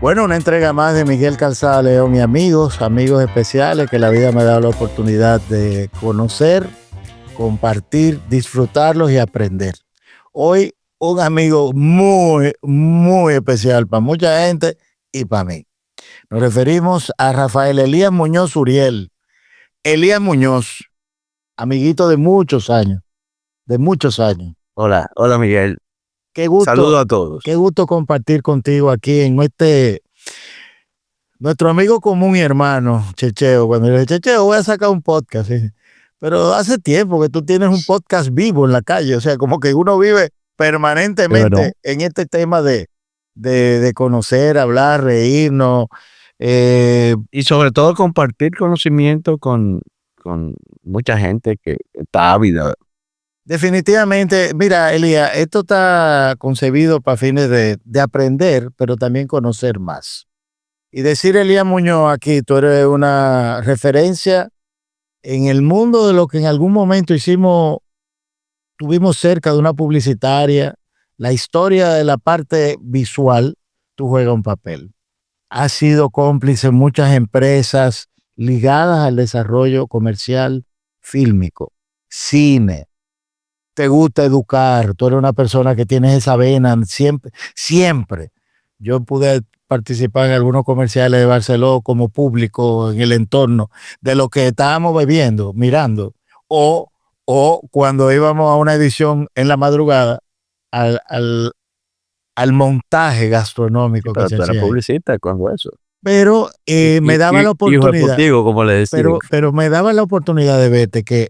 Bueno, una entrega más de Miguel Calzada León y amigos especiales que la vida me ha dado la oportunidad de conocer, compartir, disfrutarlos y aprender. Hoy un amigo muy, muy especial para mucha gente y para mí. Nos referimos a Rafael Elías Muñoz Uriel. Elías Muñoz, amiguito de muchos años, de muchos años. Hola Miguel. Qué gusto, saludo a todos. Qué gusto compartir contigo aquí en nuestro amigo común y hermano, Checheo. Cuando le dije, Checheo, voy a sacar un podcast. ¿Sí? Pero hace tiempo que tú tienes un podcast vivo en la calle. O sea, como que uno vive permanentemente en este tema de conocer, hablar, reírnos. Y sobre todo compartir conocimiento con mucha gente que está ávida. Definitivamente, mira, Elías, esto está concebido para fines de aprender, pero también conocer más. Y decir Elías Muñoz aquí, tú eres una referencia en el mundo de lo que en algún momento tuvimos cerca de una publicitaria. La historia de la parte visual, tú juegas un papel. Has sido cómplice en muchas empresas ligadas al desarrollo comercial fílmico, cine. Te gusta educar, tú eres una persona que tienes esa vena siempre, siempre. Yo pude participar en algunos comerciales de Barceló como público en el entorno de lo que estábamos bebiendo, mirando, o, o cuando íbamos a una edición en la madrugada al montaje gastronómico que Pero se tú eres hacía ahí. publicista con eso. Pero me daba la oportunidad, como le decían. pero me daba la oportunidad de verte que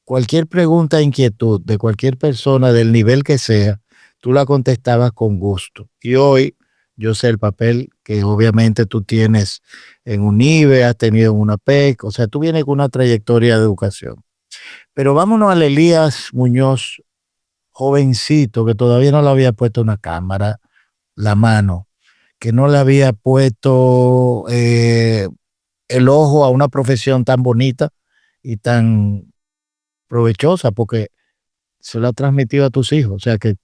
cualquier pregunta, inquietud de cualquier persona del nivel que sea, tú la contestabas con gusto. Y hoy yo sé el papel que obviamente tú tienes en UNIBE, has tenido en una PEC, o sea, tú vienes con una trayectoria de educación. Pero vámonos al Elías Muñoz, jovencito, que todavía no le había puesto una cámara, la mano, que no le había puesto el ojo a una profesión tan bonita y tan provechosa, porque se lo ha transmitido a tus hijos, o sea que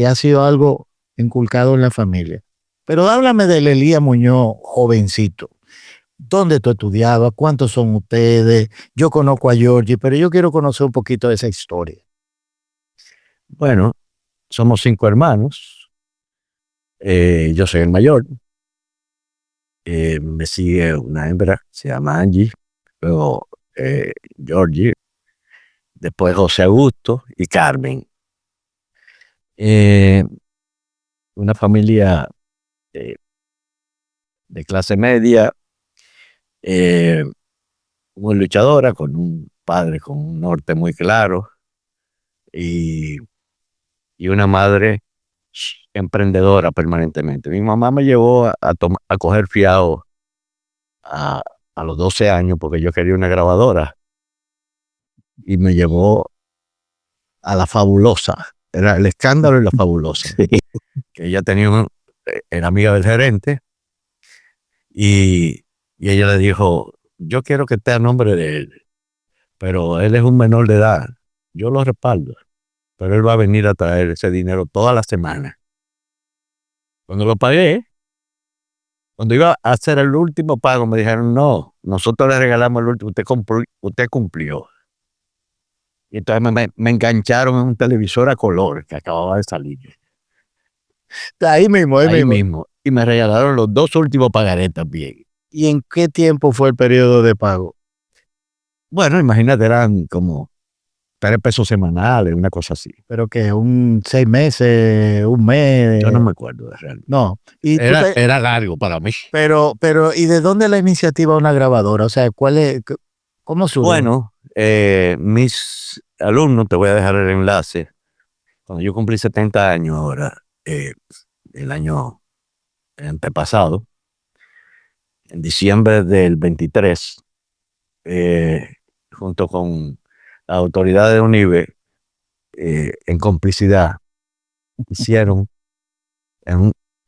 ha sido algo inculcado en la familia. Pero háblame del Elías Muñoz jovencito. ¿Dónde tú estudiabas? ¿Cuántos son ustedes? Yo conozco a Georgie, pero yo quiero conocer un poquito de esa historia. Bueno, somos 5 hermanos. Yo soy el mayor. Me sigue una hembra, se llama Angie. Luego Georgie. Después José Augusto y Carmen. Una familia de clase media, muy luchadora, con un padre con un norte muy claro y una madre emprendedora permanentemente. Mi mamá me llevó a coger fiado a los 12 años porque yo quería una grabadora y me llevó a La Fabulosa. Era El Escándalo y La Fabulosa. Sí. Que ella era amiga del gerente y ella le dijo, yo quiero que esté a nombre de él, pero él es un menor de edad. Yo lo respaldo, pero él va a venir a traer ese dinero toda la semana. Cuando lo pagué, cuando iba a hacer el último pago, me dijeron, no, nosotros le regalamos el último, usted cumplió. Y entonces me engancharon en un televisor a color que acababa de salir. Ahí mismo. Y me regalaron los 2 últimos pagarés también. ¿Y en qué tiempo fue el periodo de pago? Bueno, imagínate, eran como 3 pesos semanales, una cosa así. Pero que 6 meses, un mes. Yo no me acuerdo de realmente. No. Y era largo para mí. Pero, ¿y de dónde la iniciativa de una grabadora? O sea, ¿cómo surge? Bueno, mis alumnos, te voy a dejar el enlace. Cuando yo cumplí 70 años ahora, el año antepasado, en diciembre del 23, junto con la autoridad de UNIBE, en complicidad, hicieron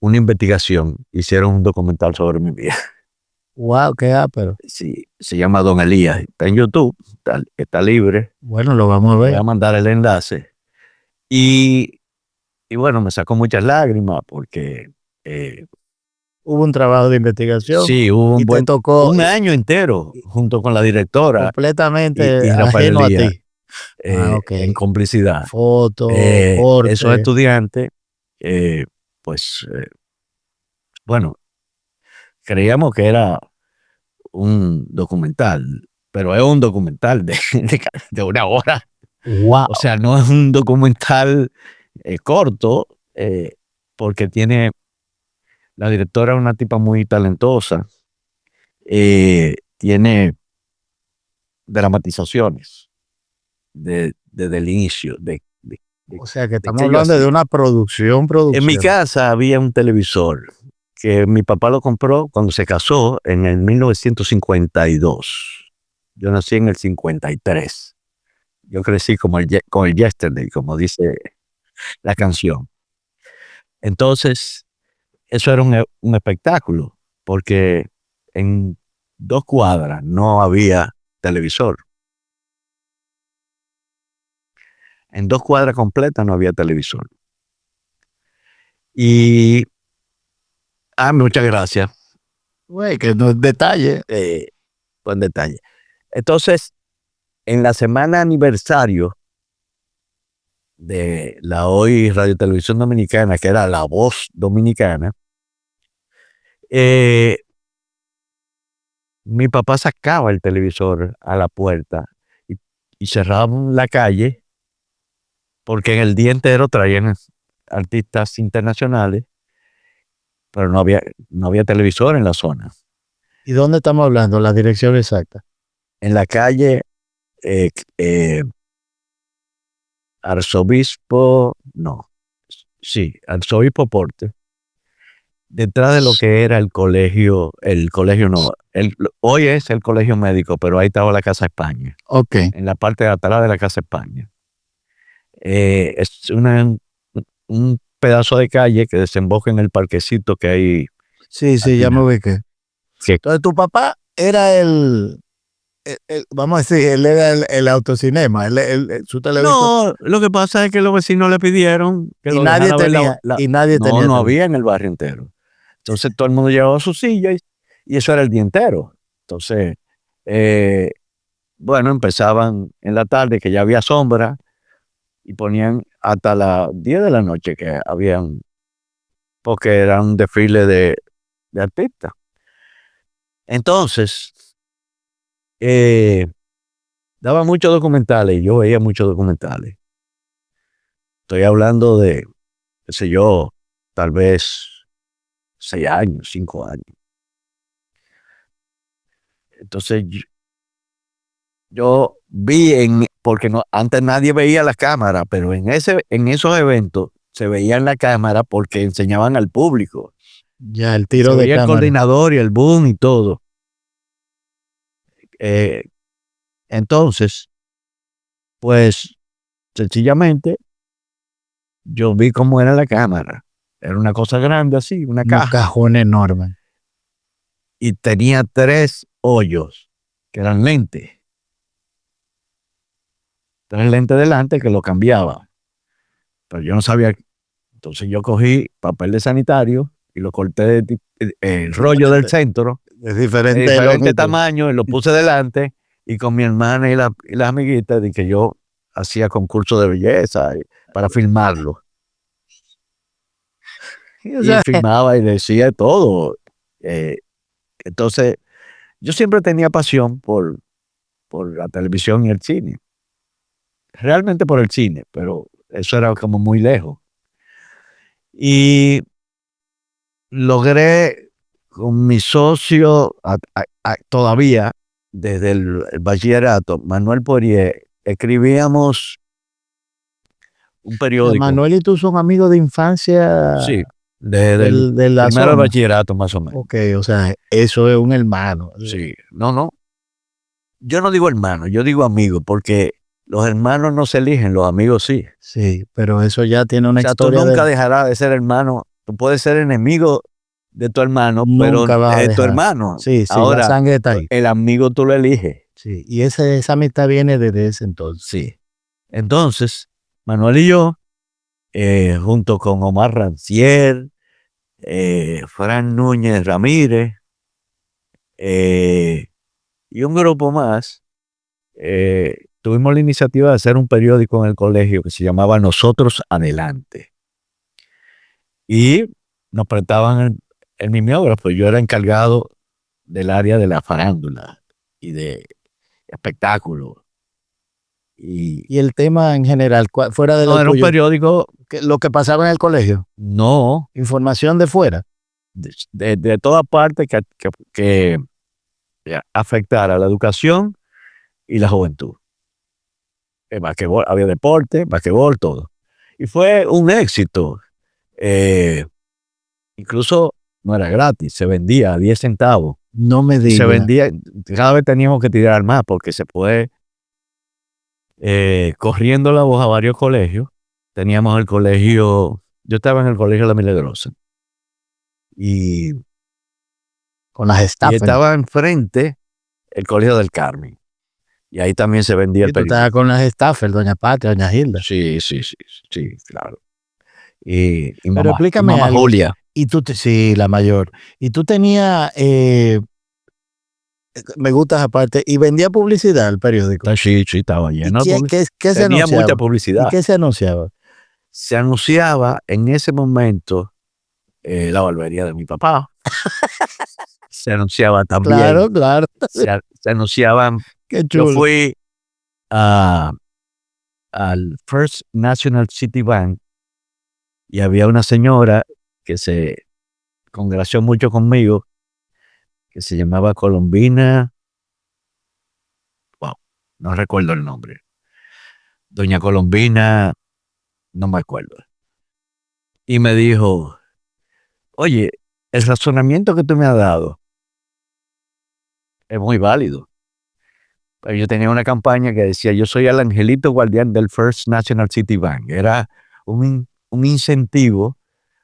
una investigación, hicieron un documental sobre mi vida. Wow, qué ápero. Sí, se llama Don Elías, está en YouTube, está libre. Bueno, lo vamos a ver. Voy a mandar el enlace. Y bueno, me sacó muchas lágrimas porque Hubo un trabajo de investigación. Sí, hubo y te un tocó año entero junto con la directora completamente y Rafael ajeno a Díaz, ti. Ok. en complicidad. Foto, Esos corte. estudiantes, pues, bueno, creíamos que era un documental, pero es un documental de 1 hora. Wow. O sea, no es un documental corto, porque la directora es una tipa muy talentosa, tiene dramatizaciones desde el inicio O sea que de estamos qué yo hablando de hacía. una producción. En mi casa había un televisor que mi papá lo compró cuando se casó en el 1952. Yo nací en el 53. Yo crecí con el yesterday, como dice la canción. Entonces, eso era un espectáculo, porque en 2 cuadras no había televisor. En 2 cuadras completas no había televisor. Y, muchas gracias. Güey, que no es detalle. Buen detalle. Entonces, en la semana aniversario de la hoy Radio Televisión Dominicana, que era La Voz Dominicana, mi papá sacaba el televisor a la puerta y cerraban la calle, porque en el día entero traían artistas internacionales, pero no había televisor en la zona. ¿Y dónde estamos hablando? La dirección exacta. En la calle, eh, eh, Arzobispo, no, sí, Arzobispo Porte, detrás de lo que era el colegio no, hoy es el colegio médico, pero ahí estaba la Casa España, Ok. en la parte de atrás de la Casa España. Es un pedazo de calle que desemboca en el parquecito que hay Sí, al sí, ya me final. ubiqué. Que Entonces, tu papá era vamos a decir, él era el autocinema, su televisor. no, lo que pasa es que los vecinos le pidieron que Y lo nadie dejara ver tenía, y nadie no, tenía no televisor. había en el barrio entero. Entonces todo el mundo llevaba su silla y eso era el día entero. Entonces, bueno, empezaban en la tarde, que ya había sombra, y ponían hasta las 10 de la noche que habían, porque era un desfile de artistas. Entonces, daba muchos documentales y yo veía muchos documentales. Estoy hablando de, qué sé yo, tal vez 6 años, 5 años. Entonces, yo vi porque no, antes nadie veía la cámara, pero en esos eventos se veía en la cámara porque enseñaban al público. Ya, el Se tiro de veía el cámara. coordinador y el boom y todo. Entonces, pues, sencillamente, yo vi cómo era la cámara. Era una cosa grande así, una Unos caja. cajones enormes. Y tenía 3 hoyos, que eran lentes. 3 lentes delante que lo cambiaba. Pero yo no sabía. Entonces yo cogí papel de sanitario y lo corté el rollo del centro Es de diferente diferentes longitud. tamaños y lo puse delante, y con mi hermana y las amiguitas de que yo hacía concurso de belleza para filmarlo. O Y sea, filmaba y decía todo. Eh, entonces yo siempre tenía pasión por la televisión y el cine. Realmente por el cine, pero eso era como muy lejos. Y logré con mi socio todavía desde el bachillerato, Manuel Poirier, escribíamos un periódico. Manuel y tú son amigos de infancia Sí, desde el de la primero de zona. bachillerato más o menos. Ok, o sea, eso es un hermano. Sí, no. Yo no digo hermano, yo digo amigo, porque los hermanos no se eligen, los amigos sí. Sí, pero eso ya tiene O una sea, tú historia nunca dejarás de ser hermano. Tú puedes ser enemigo de tu hermano, pero nunca vas a es tu dejar. hermano. Sí, sí, la Ahora, sangre está ahí. el amigo tú lo eliges. Sí, y esa amistad viene desde ese entonces. Sí. Entonces, Manuel y yo, junto con Omar Rancier, Fran Núñez Ramírez, y un grupo más. Tuvimos la iniciativa de hacer un periódico en el colegio que se llamaba Nosotros Adelante. Y nos prestaban el mimeógrafo. Yo era encargado del área de la farándula y de espectáculo. Y el tema en general, fuera de No, lo era un tuyo, periódico, lo que pasaba en el colegio, no, información de fuera. de toda parte que afectara a la educación y la juventud. Basquetbol, había deporte, basquetbol, todo. Y fue un éxito. Incluso no era gratis, se vendía a 10 centavos. No me Y se digas. vendía, cada vez teníamos que tirar más porque se fue corriendo la voz a varios colegios. Teníamos el colegio, yo estaba en el colegio La Milagrosa. Y Con las estafas. estaba enfrente el colegio del Carmen. Y ahí también se vendía Y el tú estabas periódico. con las estafas, doña Patria, doña Hilda. Sí, claro. Y Pero mamá, explícame mamá algo. Julia. Y tú, sí, la mayor. Y tú tenías, me gustas aparte, y vendía publicidad el periódico. Sí, estaba ¿Y lleno de publicidad. qué se Tenía anunciaba? mucha publicidad. ¿Y qué se anunciaba? Se anunciaba en ese momento la barbería de mi papá. Se anunciaba también. Claro, claro. Se anunciaban. Qué Yo chulo. fui al First National City Bank y había una señora que se congració mucho conmigo, que se llamaba Colombina. Wow, no recuerdo el nombre. Doña Colombina, no me acuerdo. Y me dijo, oye, el razonamiento que tú me has dado es muy válido. Pero yo tenía una campaña que decía, yo soy el angelito guardián del First National City Bank. Era un incentivo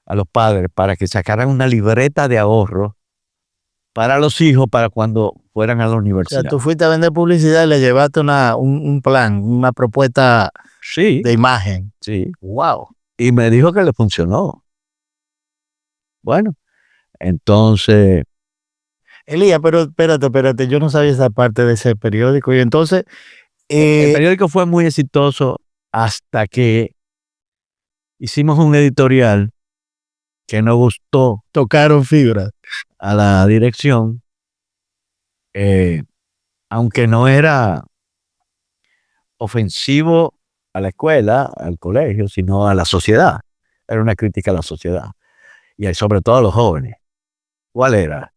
a los padres para que sacaran una libreta de ahorro para los hijos para cuando fueran a la O sea, universidad. tú fuiste a vender publicidad y le llevaste un plan, una propuesta Sí, de imagen. sí. Wow. Y me dijo que le funcionó. Bueno, entonces, Elías, pero espérate, yo no sabía esa parte de ese periódico. Y entonces, el periódico fue muy exitoso hasta que hicimos un editorial que no gustó tocaron fibra. a la dirección, aunque no era ofensivo a la escuela, al colegio, sino a la sociedad. Era una crítica a la sociedad y sobre todo a los jóvenes. ¿Cuál era?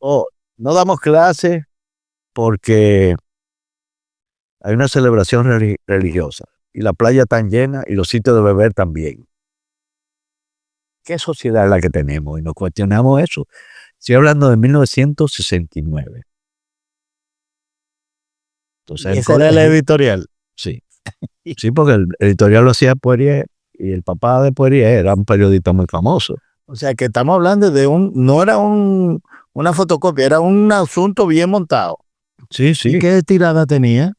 No damos clase porque hay una celebración religiosa y la playa tan llena y los sitios de beber también. ¿Qué sociedad es la que tenemos? Y nos cuestionamos eso. Estoy hablando de 1969. Entonces, Y ese era el editorial. Sí. Sí, porque el editorial lo hacía Poirier y el papá de Poirier era un periodista muy famoso. O sea, que estamos hablando de no era una fotocopia, era un asunto bien montado. Sí. ¿Y qué tirada tenía?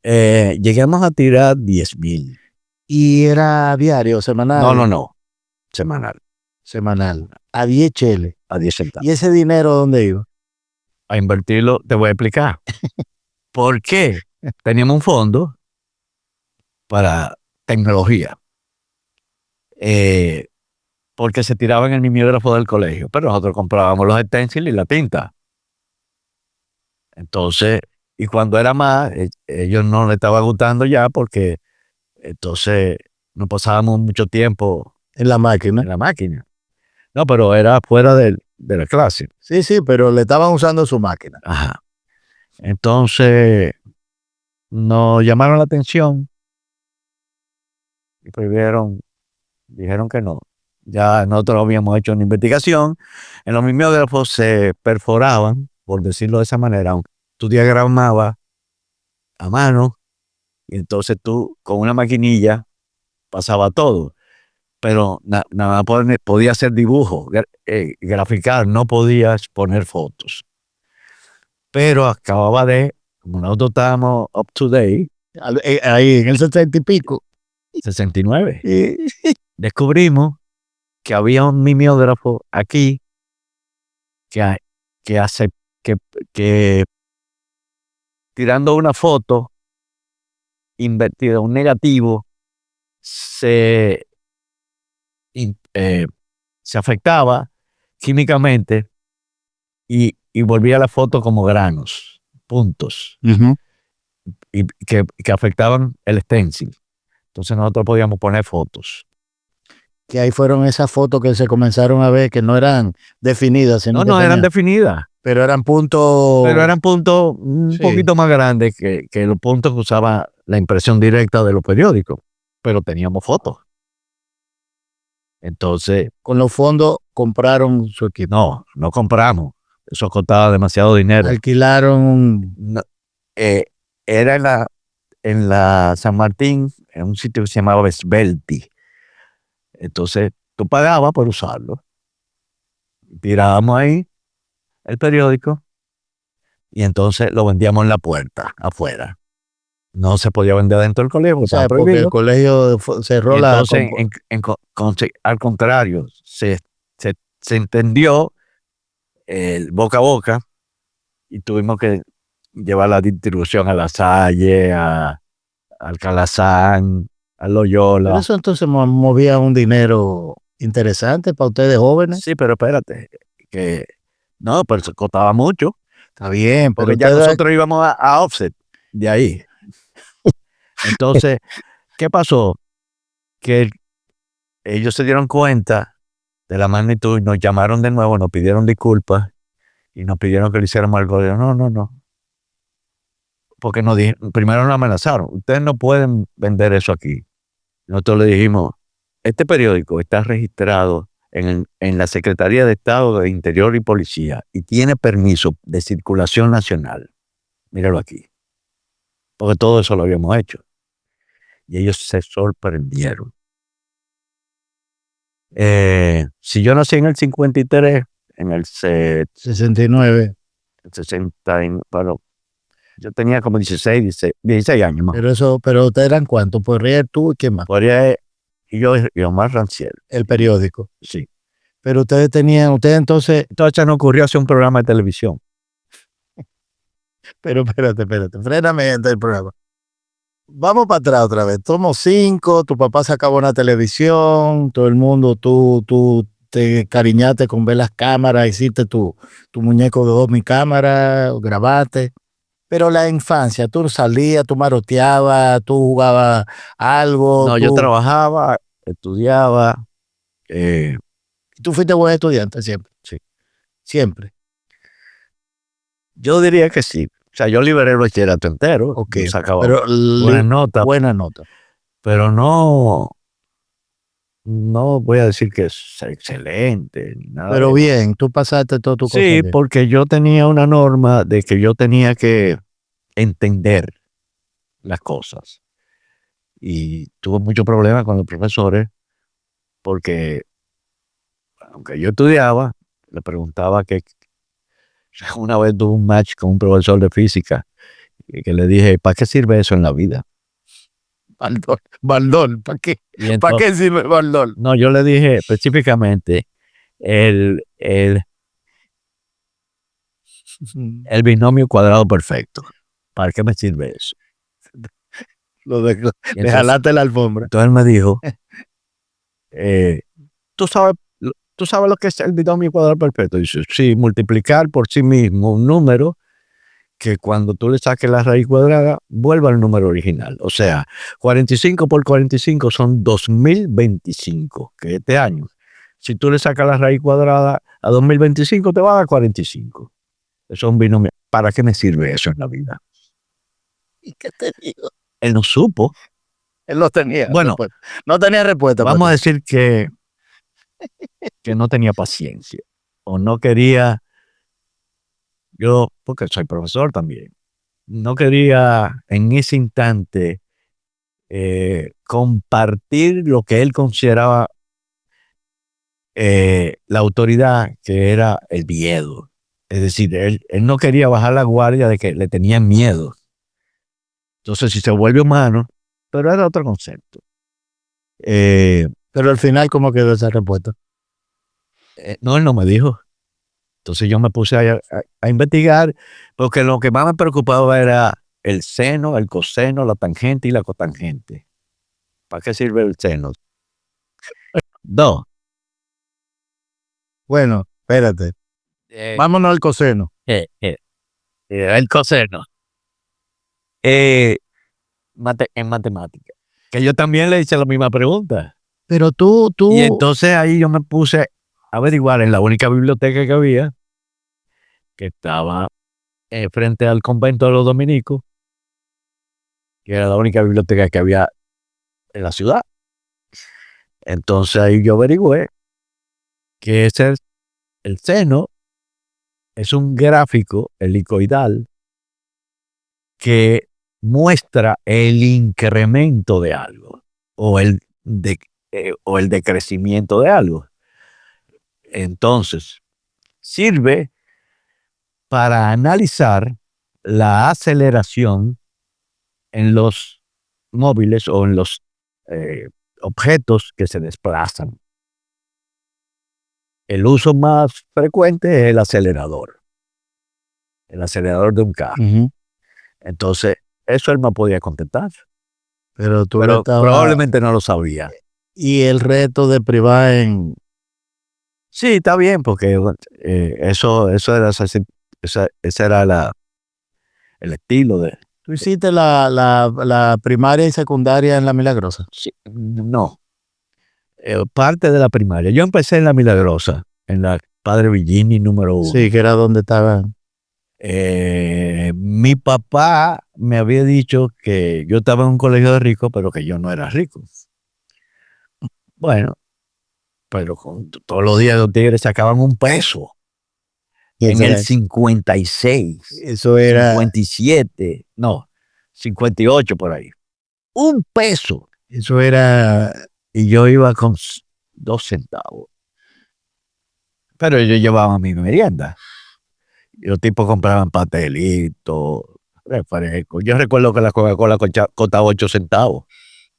Llegamos a tirar 10,000. ¿Y era diario, semanal? No. Semanal. Semanal. A 10 cheles. A 10 centavos. ¿Y ese dinero dónde iba? A invertirlo, te voy a explicar. ¿Por qué? Teníamos un fondo para tecnología. Porque se tiraba en el mimeógrafo del colegio, pero nosotros comprábamos los stencils y la tinta. Entonces, y cuando era más, ellos no le estaba gustando ya porque entonces nos pasábamos mucho tiempo En la máquina. en la máquina. No, pero era fuera de la clase. Sí, pero le estaban usando su máquina. Ajá. Entonces, nos llamaron la atención y dijeron que no. Ya nosotros habíamos hecho una investigación. En los mimeógrafos se perforaban, por decirlo de esa manera, tú diagramabas a mano y entonces tú con una maquinilla pasaba todo. Pero nada más podía hacer dibujos, graficar, no podías poner fotos. Pero acababa como nosotros estábamos up to date, Ahí, en el 60 y pico. 69, Y descubrimos que había un mimeógrafo aquí que hace que tirando una foto invertida, un negativo, se afectaba químicamente y volvía la foto como granos, puntos, y que afectaban el stencil. Entonces nosotros podíamos poner fotos. Que ahí fueron esas fotos que se comenzaron a ver que no eran definidas, sino No eran definidas. Pero eran puntos. Pero eran puntos un poquito más grandes que los puntos que usaba la impresión directa de los periódicos. Pero teníamos fotos. Entonces. Con los fondos compraron su equipo. No compramos. Eso costaba demasiado dinero. Alquilaron. Era en la San Martín, en un sitio que se llamaba Svelti. Entonces, tú pagabas por usarlo. Tirábamos ahí el periódico y entonces lo vendíamos en la puerta, afuera. No se podía vender dentro del colegio, porque el colegio cerró la... Entonces, al contrario, se entendió el boca a boca y tuvimos que llevar la distribución a La Salle, a Calazán, a Loyola. Pero eso entonces movía un dinero interesante para ustedes jóvenes. Sí, pero espérate, no, pero se costaba mucho. Está bien, porque ya nosotros íbamos a offset de ahí. Entonces, ¿qué pasó? Que ellos se dieron cuenta de la magnitud y nos llamaron de nuevo, nos pidieron disculpas y nos pidieron que lo hiciéramos algo. No. Porque primero nos amenazaron. Ustedes no pueden vender eso aquí. Nosotros le dijimos, este periódico está registrado en la Secretaría de Estado de Interior y Policía y tiene permiso de circulación nacional. Míralo aquí. Porque todo eso lo habíamos hecho. Y ellos se sorprendieron. Si yo nací en el 53, en el 69. 60, bueno, yo tenía como 16 años más. Pero ustedes eran ¿cuántos? ¿Podría tú y quién más? Y yo y Omar Ranciel. El periódico. Sí. Pero ustedes entonces... Entonces nos ocurrió hacer un programa de televisión. Pero espérate, fréname el programa. Vamos para atrás otra vez. Somos 5, tu papá sacaba una televisión, todo el mundo, tú te cariñaste con ver las cámaras, hiciste tu muñeco de mi cámara, grabaste. Pero la infancia, tú salías, tú maroteabas, tú jugabas algo. No, yo trabajaba, estudiaba. ¿Tú fuiste buen estudiante siempre? Sí. Siempre. Yo diría que sí. O sea, yo liberé el bachillerato entero. Okay. Yo sacaba buenas notas. Buena nota. Pero no voy a decir que es excelente. Ni nada. Pero bien, tú pasaste todo tu cosa. Sí, porque yo tenía una norma de que yo tenía que entender las cosas. Y tuve muchos problemas con los profesores porque, aunque yo estudiaba, le preguntaba que una vez tuve un match con un profesor de física que le dije, ¿para qué sirve eso en la vida? Baldón, ¿para qué? ¿Para qué sirve Baldón? No, yo le dije específicamente el binomio cuadrado perfecto. ¿Para qué me sirve eso? Le jalaste la alfombra. Entonces él me dijo, ¿tú sabes lo que es el binomio cuadrado perfecto? Dice, sí, multiplicar por sí mismo un número que cuando tú le saques la raíz cuadrada, vuelva al número original. O sea, 45 por 45 son 2025, que este año. Si tú le sacas la raíz cuadrada a 2025, te va a dar 45. Eso es un binomio. ¿Para qué me sirve eso en la vida? ¿Y qué te digo? Él no supo. Él no tenía. Bueno, no tenía respuesta. Vamos a decir que no tenía paciencia. O no quería. Yo, porque soy profesor también, no quería en ese instante compartir lo que él consideraba la autoridad, que era el miedo. Es decir, él no quería bajar la guardia de que le tenían miedo. Entonces, si se vuelve humano, pero era otro concepto. Pero al final, ¿cómo quedó esa respuesta? No, él no me dijo. Entonces yo me puse a investigar, porque lo que más me preocupaba era el seno, el coseno, la tangente y la cotangente. ¿Para qué sirve el seno? Dos. Bueno, espérate. Vámonos al coseno. El coseno. En matemática. Que yo también le hice la misma pregunta. Pero Y entonces ahí yo me puse a averiguar en la única biblioteca que había, que estaba frente al convento de los dominicos, que era la única biblioteca que había en la ciudad. Entonces ahí yo averigüé que el seno es un gráfico helicoidal que muestra el incremento de algo o el decrecimiento de algo. Entonces, sirve para analizar la aceleración en los móviles o en los objetos que se desplazan. El uso más frecuente es el acelerador de un carro. Entonces, eso él no podía contestar. Pero probablemente no lo sabía. Y el reto de privar en... Sí, está bien, porque eso era, ese era el estilo de... ¿Tú hiciste la primaria y secundaria en La Milagrosa? Sí, no. Parte de la primaria. Yo empecé en La Milagrosa, en la Padre Villini número 1. Sí, que era donde estaba. Mi papá me había dicho que yo estaba en un colegio de ricos, pero que yo no era rico. Bueno, pero todos los días los tigres sacaban un peso. En el 56. Eso era. 57. No, 58 por ahí. Un peso. Eso era. Y yo iba con 2 centavos. Pero yo llevaba mi merienda. Y los tipos compraban pastelitos, refrescos. Yo recuerdo que la Coca-Cola costaba 8 centavos.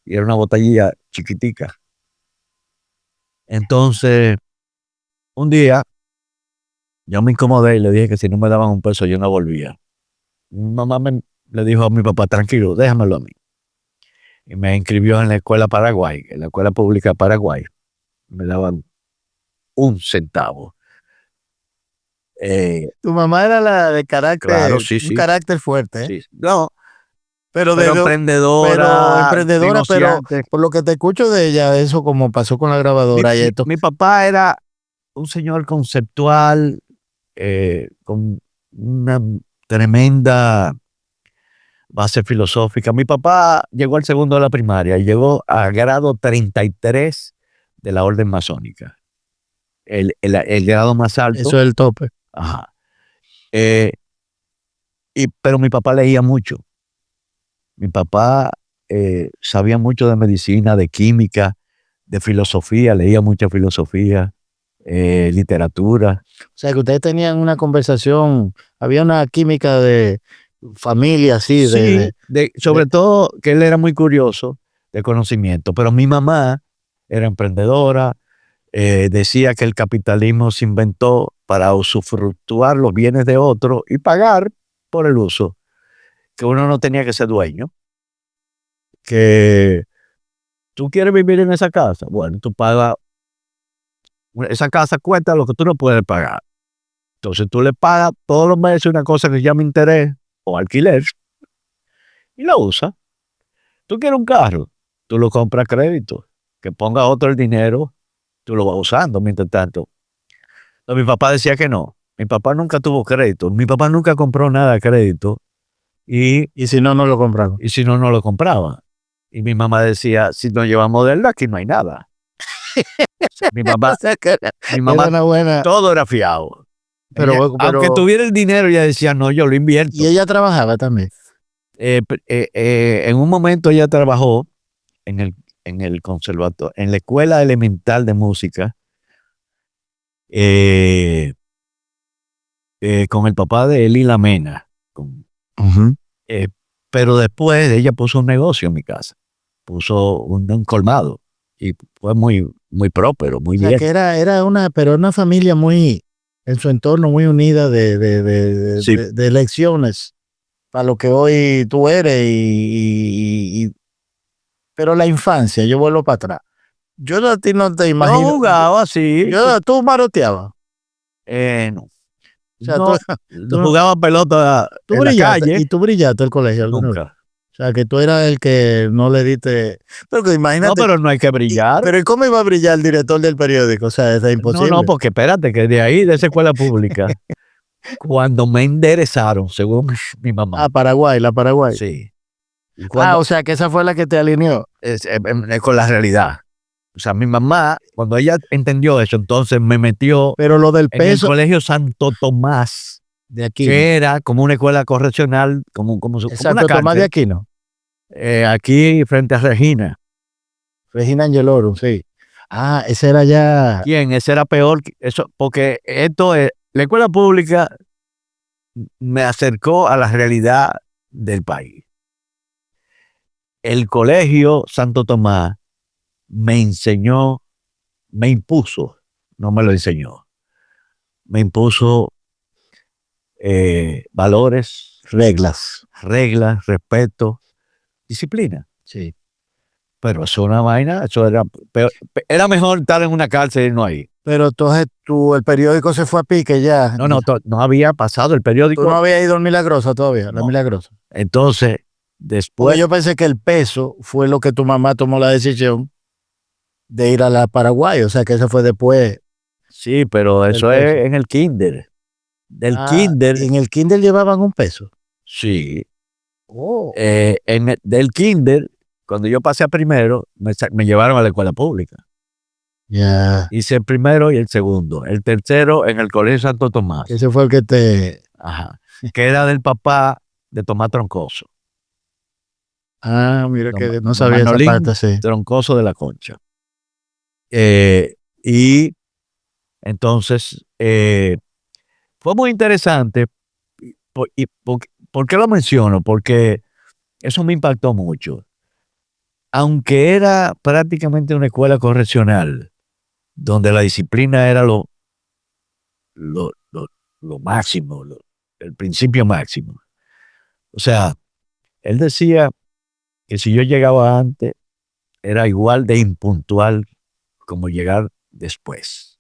Y era una botellilla chiquitica. Entonces, un día, yo me incomodé y le dije que si no me daban un peso, yo no volvía. Mi mamá le dijo a mi papá, tranquilo, déjamelo a mí. Y me inscribió en la escuela Paraguay, en la escuela pública Paraguay. Me daban 1 centavo. Tu mamá era la de carácter, claro, sí, un carácter fuerte. Sí. No, pero emprendedora, pero por lo que te escucho de ella, eso como pasó con la grabadora y esto. Mi papá era un señor conceptual, con una tremenda base filosófica. Mi papá llegó al segundo de la primaria y llegó a grado 33 de la orden masónica. El grado más alto. Eso es el tope. Ajá. Pero mi papá leía mucho. Mi papá sabía mucho de medicina, de química, de filosofía, leía mucha filosofía, literatura. O sea, que ustedes tenían una conversación, había una química de familia, así. Sí, sobre todo que él era muy curioso de conocimiento, pero mi mamá era emprendedora, decía que el capitalismo se inventó para usufructuar los bienes de otros y pagar por el uso, que uno no tenía que ser dueño, que tú quieres vivir en esa casa, bueno, tú pagas, esa casa cuesta lo que tú no puedes pagar, entonces tú le pagas todos los meses una cosa que se llama interés o alquiler y la usas. Tú quieres un carro, tú lo compras a crédito, que ponga otro el dinero, tú lo vas usando mientras tanto. Entonces, mi papá decía que no. Mi papá nunca tuvo crédito. Mi papá nunca compró nada a crédito. Y si no, no lo compraba. Y si no, no lo compraba. Y mi mamá decía, si nos llevamos de él, aquí no hay nada. Mi mamá, era buena. Todo era fiado. Pero, aunque tuviera el dinero, ella decía, no, yo lo invierto. Y ella trabajaba también. En un momento ella trabajó en el conservatorio, en la escuela elemental de música, con el papá de Eli Lamena. Pero después ella puso un negocio en mi casa. Puso un colmado. y fue muy, muy próspero, muy O sea, bien. que era una familia muy, en su entorno, muy unida Sí. de elecciones para lo que hoy tú eres pero la infancia, yo vuelvo para atrás. Yo a ti no te Yo imagino. jugaba así, Tú maroteabas. no, O sea, tú, no tú, jugaba pelota tú en la brillaste, calle, y tú brillaste el colegio alguna vez. nunca. O sea, que tú eras el que no le diste. Pero que No, imagínate. pero no hay que brillar. Pero ¿y cómo iba a brillar el director del periódico? O sea, es No, imposible. porque espérate, que de ahí, de esa escuela pública, cuando me enderezaron, según mi mamá, Paraguay, la Paraguay. sí. Y cuando, O sea, que esa fue la que te alineó. es con la realidad. O sea, mi mamá, cuando ella entendió eso, entonces me metió Pero lo del en el peso Colegio Santo Tomás, de aquí. que era como una escuela correccional, como una Exacto, Tomás de cárcel, Aquino. aquí frente a Regina. Regina Angelorum, sí. Ese era ya. ¿Quién? Ese era peor, eso, porque esto es, la escuela pública me acercó a la realidad del país. El Colegio Santo Tomás me enseñó, me impuso, no me lo enseñó, me impuso valores, Reglas. reglas, respeto, disciplina. Sí. Pero eso es una vaina, eso era peor. Era mejor estar en una cárcel y no ahí. Pero entonces el periódico se fue a pique ya. No había pasado el Tú no periódico. habías ido al Milagrosa todavía, la No. Milagrosa. Entonces, Porque después, yo pensé que el peso fue lo que tu mamá tomó la decisión de ir a la Paraguay. O sea, que eso fue después. sí, pero del eso peso. es en el kinder. Del kinder, En el kinder llevaban un peso. sí. Oh. Del kinder, cuando yo pasé a primero, me llevaron a la escuela pública. Ya. Hice el primero y el segundo. El tercero en el Colegio Santo Tomás. Ese fue el que te. Ajá. Que era del papá de Tomás Troncoso. Mira que no Don sabía esa Manolín parte, sí. Troncoso de la Concha. Y entonces fue muy interesante. ¿Por qué lo menciono? Porque eso me impactó mucho. Aunque era prácticamente una escuela correccional, donde la disciplina era lo, lo, lo máximo, el principio máximo. O sea, él decía que si yo llegaba antes, era igual de impuntual como llegar después.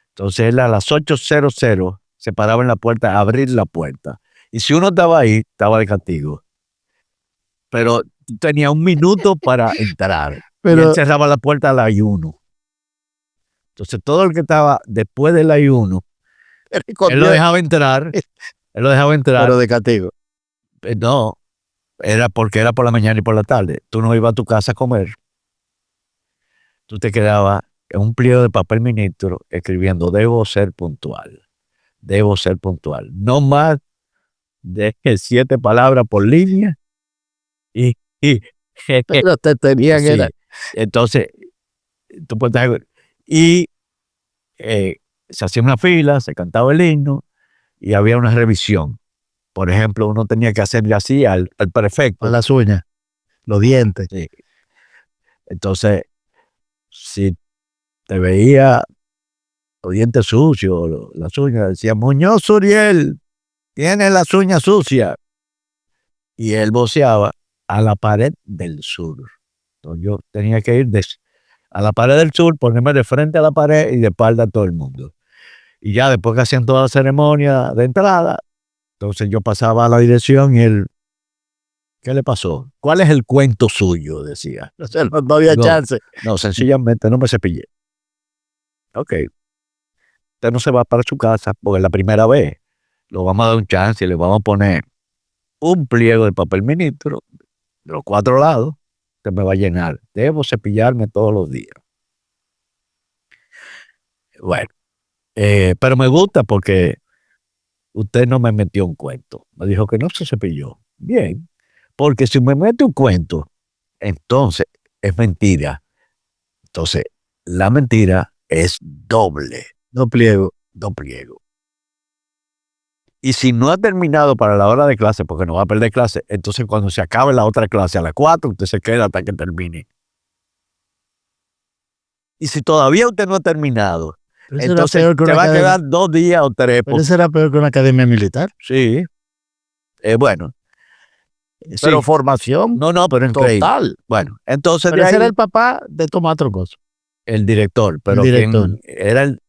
Entonces él a las 8:00 se paraba en la puerta a abrir la puerta. Y si uno estaba ahí, estaba de castigo. Pero tenía 1 minuto para entrar. Y él Pero cerraba la puerta a las 1. Entonces todo el que estaba después de las 1, él lo dejaba entrar. Él lo dejaba entrar. Pero de castigo. No, era porque era por la mañana y por la tarde. Tú no ibas a tu casa a comer. Tú te quedabas en un pliego de papel ministro escribiendo: debo ser puntual. Debo ser puntual. No más de 7 palabras por línea. Y Pero te tenían, sí. era. Entonces, tú puedes, y se hacía una fila, se cantaba el himno y había una revisión. Por ejemplo, uno tenía que hacerle así al prefecto. A las uñas, los dientes. Sí. Entonces, si te veía los dientes sucios, las uñas, decía: Muñoz Uriel, tiene las uñas sucias. Y él voceaba: a la pared del sur. Entonces yo tenía que ir a la pared del sur, ponerme de frente a la pared y de espalda a todo el mundo. Y ya después que hacían toda la ceremonia de entrada, entonces yo pasaba a la dirección y él: ¿qué le pasó? ¿Cuál es el cuento suyo? Decía. O sea, no había chance. No, sencillamente no me cepillé. Ok. Usted no se va para su casa porque es la primera vez. Lo vamos a dar un chance y le vamos a poner un pliego de papel ministro de los 4 lados que me va a llenar. Debo cepillarme todos los días. Bueno, pero me gusta porque usted no me metió un cuento. Me dijo que no se cepilló. Bien, porque si me mete un cuento, entonces es mentira. Entonces, la mentira es doble. No pliego. No pliego. Y si no ha terminado para la hora de clase, porque no va a perder clase, entonces cuando se acabe la otra clase a las 4, usted se queda hasta que termine. Y si todavía usted no ha terminado, Pero eso era entonces peor que te una va a academia. quedar 2 días o 3. Pero eso era peor que una academia militar. Sí. Bueno. Pero Sí. formación No, pero increíble. total. Bueno, entonces Pero de ese era ahí el papá de Tomás Troncoso. el director, pero director. quien era el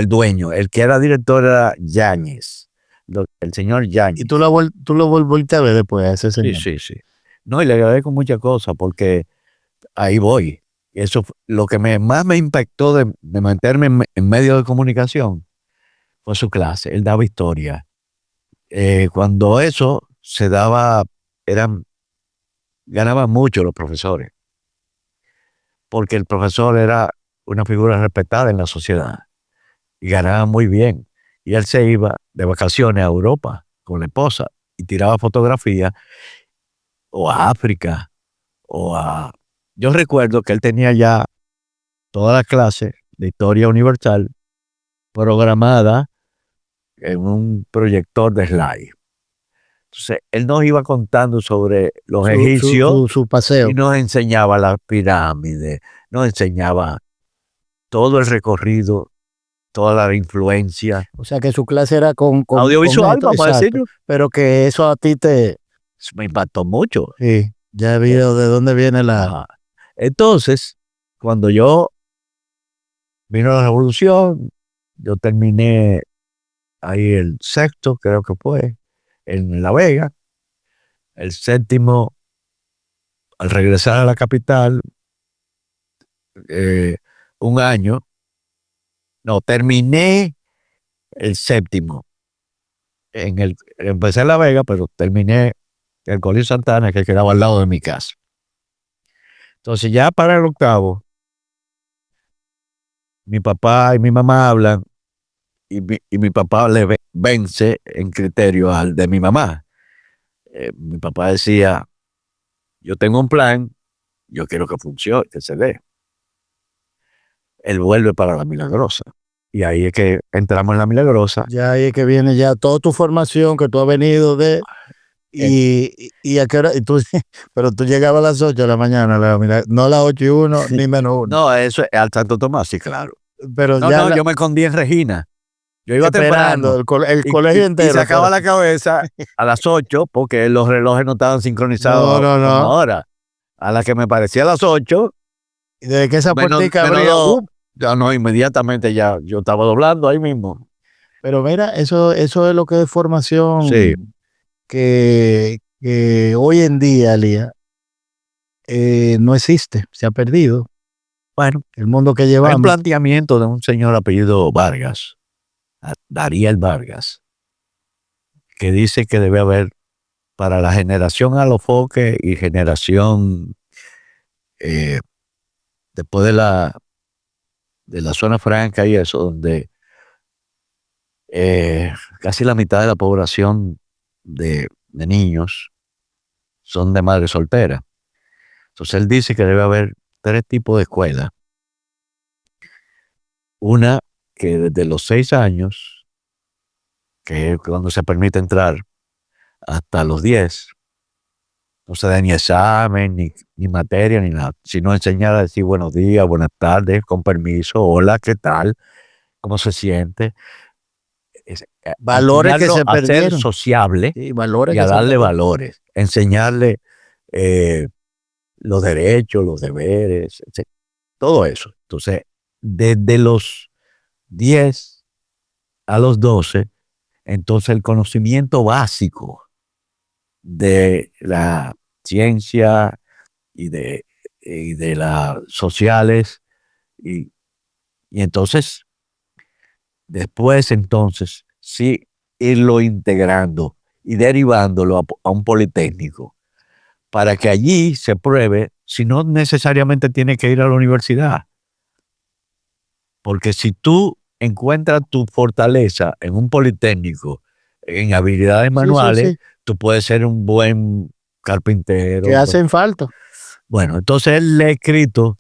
dueño, el que era director era Yáñez, el señor Yáñez. Y tú lo volviste a ver después a ese señor. Sí. No, y le agradezco muchas cosas porque ahí voy. Eso fue lo que más me impactó de meterme en medios de comunicación fue su clase. Él daba historia. Cuando eso se daba, ganaban mucho los profesores, porque el profesor era una figura respetada en la sociedad y ganaba muy bien. Y él se iba de vacaciones a Europa con la esposa y tiraba fotografías o a África o a... Yo recuerdo que él tenía ya toda la clase de historia universal programada en un proyector de slide. Entonces, él nos iba contando sobre los egipcios Su paseo. y nos enseñaba las pirámides, nos enseñaba todo el recorrido, toda la influencia. O sea, que su clase era con Audiovisual, esto, vamos a exacto. decirlo. Pero que eso a ti me impactó mucho. Sí, ya vi de dónde viene la... Ajá. Entonces, cuando vino la revolución, yo terminé ahí el 6º, creo que fue, en La Vega. El 7º, al regresar a la capital, un año, no, terminé el 7º. Empecé en La Vega, pero terminé en el Colegio Santana, que quedaba al lado de mi casa. Entonces, ya para el 8º, mi papá y mi mamá hablan y mi papá le vence en criterio al de mi mamá. Mi papá decía, yo tengo un plan, yo quiero que funcione, que se dé. Él vuelve para La Milagrosa. Y ahí es que entramos en La Milagrosa. Ya ahí es que viene ya toda tu formación que tú has venido de... Y a qué hora, pero tú llegabas a las 8 de la mañana, no a las 8:01 ni -1. No, eso es al Santo Tomás, sí, claro. Pero no, ya yo me escondí en Regina. Yo iba esperando temprano. el colegio entero. Y sacaba la cabeza a las 8 porque los relojes no estaban sincronizados No. como ahora. A la que me parecía a las 8. Y desde que esa puertica abría, ya no, inmediatamente ya yo estaba doblando ahí mismo. Pero mira, eso es lo que es formación. Sí. Que hoy en día, Lía, no existe, se ha perdido. Bueno, el mundo que hay llevamos. un planteamiento de un señor apellido Vargas, Dariel Vargas, que dice que debe haber para la generación Alofoque y generación después de la zona franca y eso, donde casi la mitad de la población de niños son de madre soltera. Entonces él dice que debe haber 3 tipos de escuelas. Una que desde los 6 años, que es cuando se permite entrar, hasta los 10, no se da ni examen, ni materia, ni nada, sino enseñar a decir buenos días, buenas tardes, con permiso, hola, ¿qué tal? ¿Cómo se siente? Valores que se a perdieron. ser sociable, Sí, valores y a darle valores, enseñarle los derechos, los deberes, etc. Todo eso. Entonces, desde los 10 a los 12, entonces el conocimiento básico de la ciencia y de las sociales, y entonces, después entonces, sí, irlo integrando y derivándolo a un politécnico, para que allí se pruebe, si no necesariamente tiene que ir a la universidad. Porque si tú encuentras tu fortaleza en un politécnico, en habilidades manuales, tú puedes ser un buen carpintero. Que hacen falta. Bueno, entonces él le ha escrito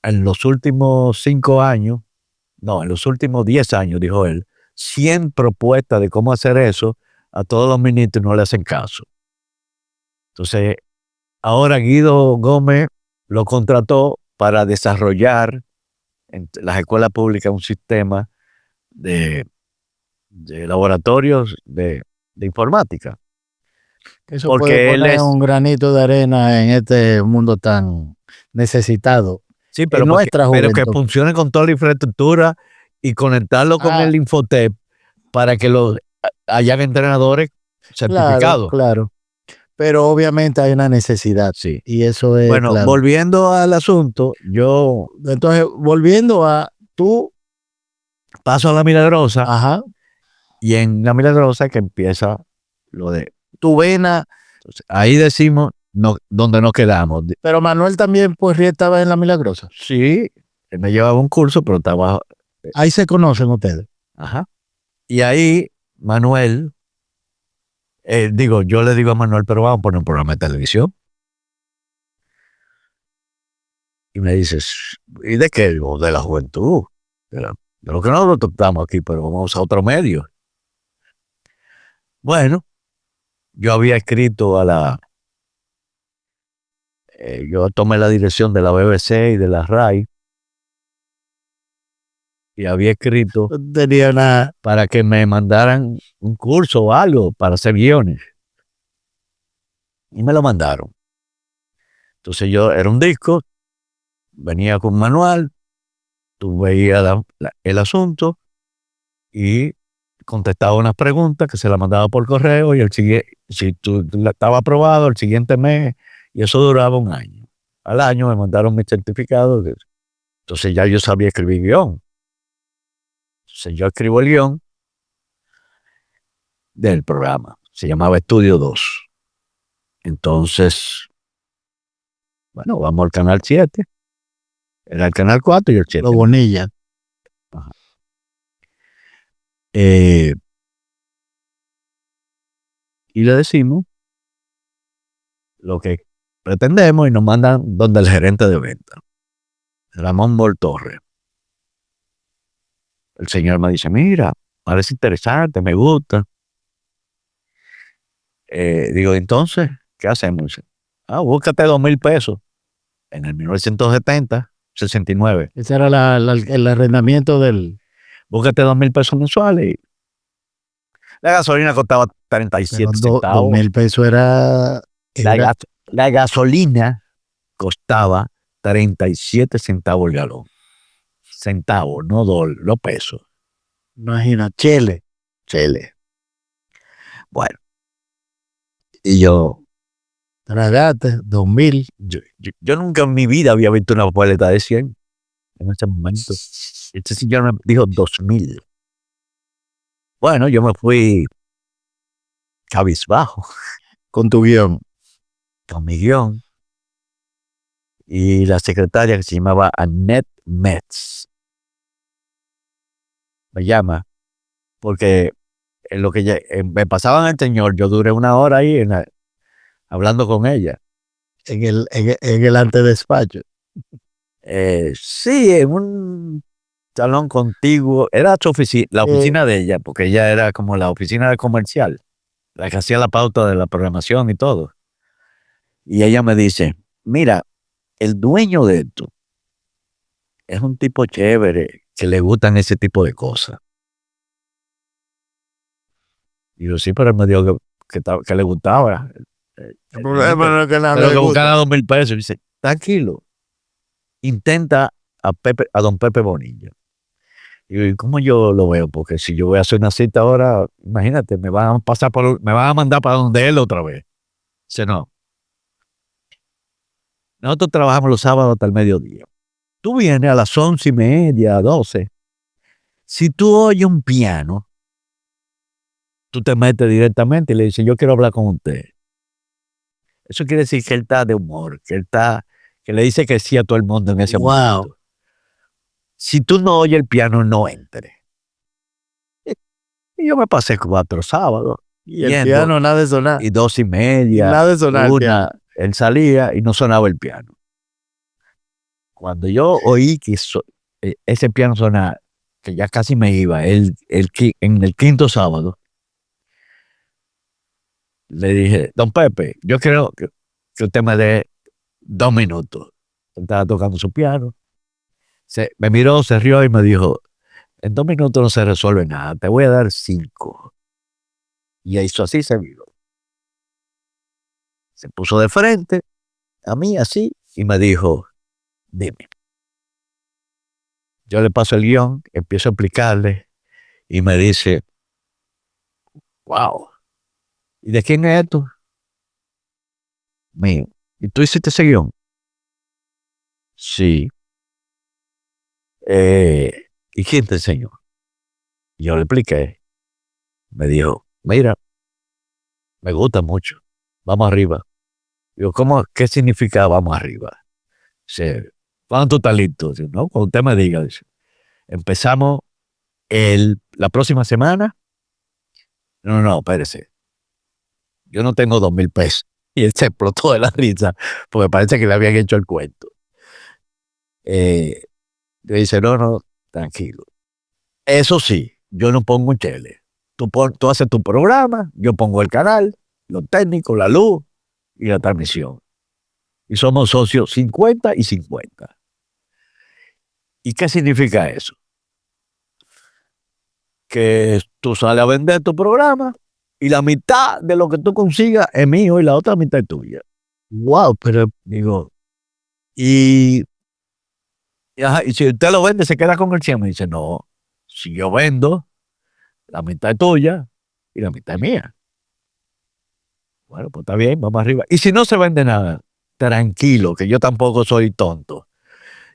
en los últimos 5 años, no, en los últimos 10 años, dijo él, 100 propuestas de cómo hacer eso, a todos los ministros no le hacen caso. Entonces, ahora Guido Gómez lo contrató para desarrollar en las escuelas públicas un sistema de laboratorios de informática. Eso puede Porque él poner es, un granito de arena en este mundo tan necesitado. sí, En nuestra pero que juventud. funcione con toda la infraestructura y conectarlo con Ah, el Infotep para que hayan entrenadores claro, certificados. claro. Pero obviamente hay una necesidad. Sí. Y eso es Bueno, claro. volviendo al asunto, yo Entonces, volviendo a tú, paso a La Milagrosa ajá, y en La Milagrosa que empieza lo de, tu vena. entonces, ahí decimos no, donde nos quedamos. Pero Manuel también, pues, estaba en La Milagrosa. Sí, él me llevaba un curso, pero estaba, Ahí se conocen ustedes. ajá. Y ahí Manuel, yo le digo a Manuel, pero vamos a poner un programa de televisión. Y me dices, ¿y de qué? Digo, de la juventud. De lo que nosotros estamos aquí, pero vamos a usar otro medio. Bueno, yo había escrito yo tomé la dirección de la BBC y de la RAI y había escrito No tenía nada. para que me mandaran un curso o algo para hacer guiones. Y me lo mandaron. Entonces era un disco, venía con un manual, tú veías el asunto y contestaba unas preguntas que se las mandaba por correo y si tú estaba aprobado el siguiente mes, y eso duraba un año. Al año me mandaron mi certificado. Entonces ya yo sabía escribir guión. Entonces yo escribo el guión del programa. Se llamaba Estudio 2. Entonces, bueno, vamos al canal 7. Era el canal 4 y el 7. Los Bonilla. Ajá. Y le decimos lo que pretendemos y nos mandan donde el gerente de venta, Ramón Torres. El señor me dice, mira, parece interesante, me gusta. Digo, entonces, ¿qué hacemos? Dice, búscate 2,000 pesos. En el 1970, 69. Ese era el arrendamiento del. Búscate 2,000 pesos mensuales. Y la gasolina costaba Pero 37 dos centavos. mil pesos era. La, Era la gasolina costaba 37 centavos el galón. Centavos, no dólares, no pesos. imagina, Chile. Chile. Bueno, y yo Tragate, 2000. yo nunca en mi vida había visto una boleta de 100 en ese momento. Este señor me dijo 2,000. Bueno, yo me fui cabizbajo Con tu guión. con mi guión y la secretaria que se llamaba Annette Metz me llama porque en lo que me pasaban el señor, yo duré 1 hora ahí hablando con ella. En el antedespacho. Sí, en un salón contiguo, era su oficina, la oficina de ella, porque ella era como la oficina de comercial, la que hacía la pauta de la programación y todo. Y ella me dice, mira, el dueño de esto es un tipo chévere que le gustan ese tipo de cosas. Y yo, sí, pero él me dijo que le gustaba. El problema no es que nada Pero le que gusta. buscara 2,000 pesos. Y dice, tranquilo, intenta a don Pepe Bonilla. Y yo, ¿cómo yo lo veo? Porque si yo voy a hacer una cita ahora, imagínate, me van a mandar para donde él otra vez. Dice, no. Nosotros trabajamos los sábados hasta el mediodía. Tú vienes a las 11:30, 12. Si tú oyes un piano, tú te metes directamente y le dices, yo quiero hablar con usted. Eso quiere decir que él está de humor, que le dice que sí a todo el mundo en ese Wow. momento. Si tú no oyes el piano, no entres. Y yo me pasé 4 sábados. Y el piano nada de sonar. Y 2:30. Nada de sonar el piano. Él salía y no sonaba el piano. Cuando yo oí que ese piano sonaba, que ya casi me iba, en el 5.º sábado, le dije, don Pepe, yo quiero que usted me dé 2 minutos. Él estaba tocando su piano. Me miró, se rió y me dijo, en 2 minutos no se resuelve nada, te voy a dar 5. Y hizo así, se miró. Se puso de frente a mí así y me dijo, dime. Yo le paso el guión, empiezo a explicarle y me dice, wow, ¿y de quién es esto? Mío. ¿Y tú hiciste ese guión? Sí. ¿Y quién te enseñó? Yo le expliqué. Me dijo, mira, me gusta mucho. Vamos arriba. Digo, ¿qué significa vamos arriba? Dice, ¿cuánto está listo? Digo, no, cuando usted me diga. Dice, empezamos la próxima semana. No, espérese. Yo no tengo 2,000 pesos. Y él se explotó de la risa, porque parece que le habían hecho el cuento. Le dice, no, tranquilo. Eso sí, yo no pongo un chele. Tú haces tu programa, yo pongo el canal, los técnicos, la luz y la transmisión. Y somos socios 50 y 50. ¿Y qué significa eso? Que tú sales a vender tu programa y la mitad de lo que tú consigas es mío y la otra mitad es tuya. Wow, pero Digo, y si usted lo vende, se queda con el 100. Me dice, no, si yo vendo, la mitad es tuya y la mitad es mía. Bueno, pues está bien, vamos arriba. Y si no se vende nada, tranquilo, que yo tampoco soy tonto.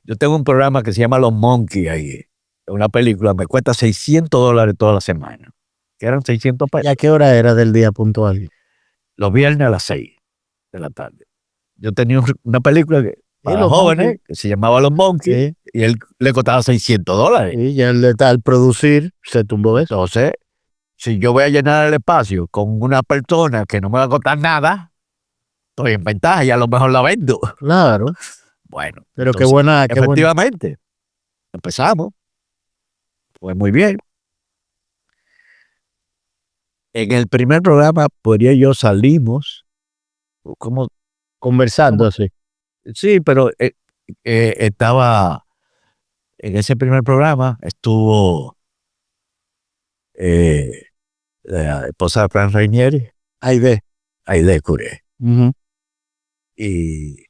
Yo tengo un programa que se llama Los Monkeys ahí. Una película, me cuesta $600 toda la semana. Que eran 600 ¿y a pesos. qué hora era del día puntual? Los viernes a las 6 de la tarde. Yo tenía una película Y para los jóvenes monkeys, que se llamaba Los Monkeys sí, y él le costaba $600. y ya al producir se tumbó eso. Entonces, si yo voy a llenar el espacio con una persona que no me va a costar nada, estoy en ventaja y a lo mejor la vendo. Claro, Bueno, pero qué entonces, buena, qué buena. efectivamente, empezamos. Pues muy bien. En el primer programa, Poirier y yo salimos, como, Conversando como así. sí, pero estaba, en ese primer programa, estuvo la esposa de Fran Reinieri, Aide. Aide Curé. Ujú. Y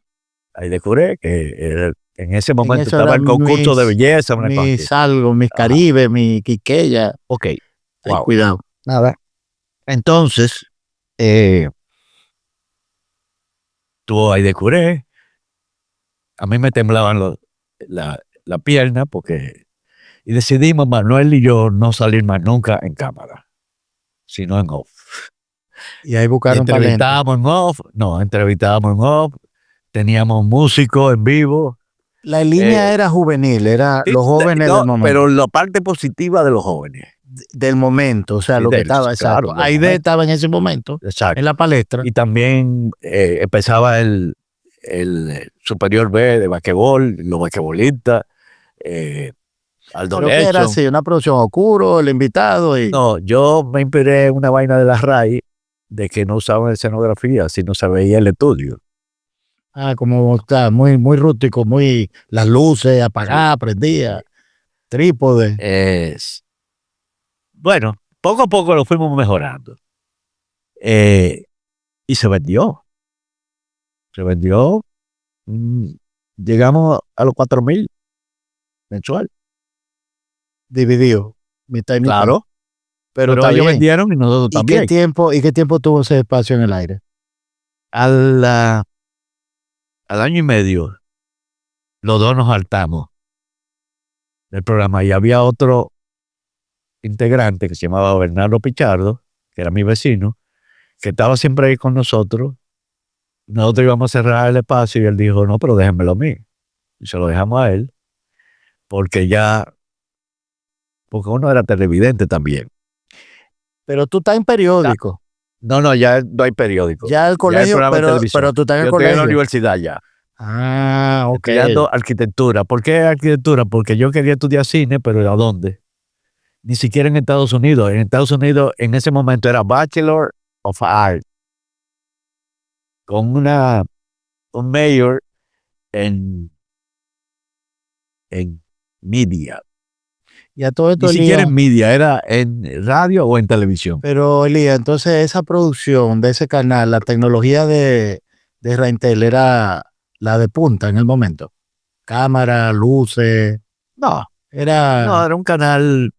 Aide Curé, que en ese En momento eso estaba el eran concurso de belleza, una cosa así. mis algo, mis Ajá. Caribe, mi Quiqueya. Ok. Ten Wow. cuidado. Nada. Entonces, tuvo Aide Curé. A mí me temblaban la pierna porque... Y decidimos, Manuel y yo, no salir más nunca en cámara, sino en off. Y ahí Y buscaron talento. entrevistábamos en off, teníamos músicos en vivo. La línea era juvenil, era Sí, los jóvenes del momento. pero la parte positiva de los jóvenes. Del momento, o sea, Sí, lo que estaba, claro, exacto. del Aide momento. estaba en ese momento, en Exacto. la palestra. Y también empezaba el Superior B de basquetbol, los basquetbolistas, Aldo Pero que era Lecho. así, una producción oscuro, el invitado y. No, yo me inspiré en una vaina de la RAI de que no usaban escenografía, sino se veía el estudio. Como está, muy, muy rústico, muy las luces Sí, apagadas, prendidas, sí. trípode. Bueno, poco a poco lo fuimos mejorando. Eh, y se vendió. Se vendió. mm, Llegamos a los 4,000 mensual. Dividido, mitad y mitad. Claro, Pero pero está ellos bien. vendieron y nosotros también. ¿Y qué tiempo tuvo ese espacio en el aire? Al, ah, al año y medio, los dos nos hartamos del programa y había otro integrante que se llamaba Bernardo Pichardo, que era mi vecino, que estaba siempre ahí con nosotros. Nosotros íbamos a cerrar el espacio y él dijo, no, pero déjenmelo a mí. Y se lo dejamos a él, porque uno era televidente también. Pero tú estás en Ah, periódico, no, ya no hay periódico. ya el Ya hay colegio, programa de televisión. pero tú estás en el Yo estoy en la colegio. universidad ya, Ok. estudiando arquitectura. ¿Por qué arquitectura? Porque yo quería estudiar cine, pero ¿a dónde? Ni siquiera en Estados Unidos. En Estados Unidos, en ese momento era Bachelor of Art, con un mayor en media. Y a todo esto, Ni siquiera Elías, en media, era en radio o en televisión. pero Elías, entonces esa producción de ese canal, la tecnología de Reintel era la de punta en el momento. Cámara, luces, No, era, era un canal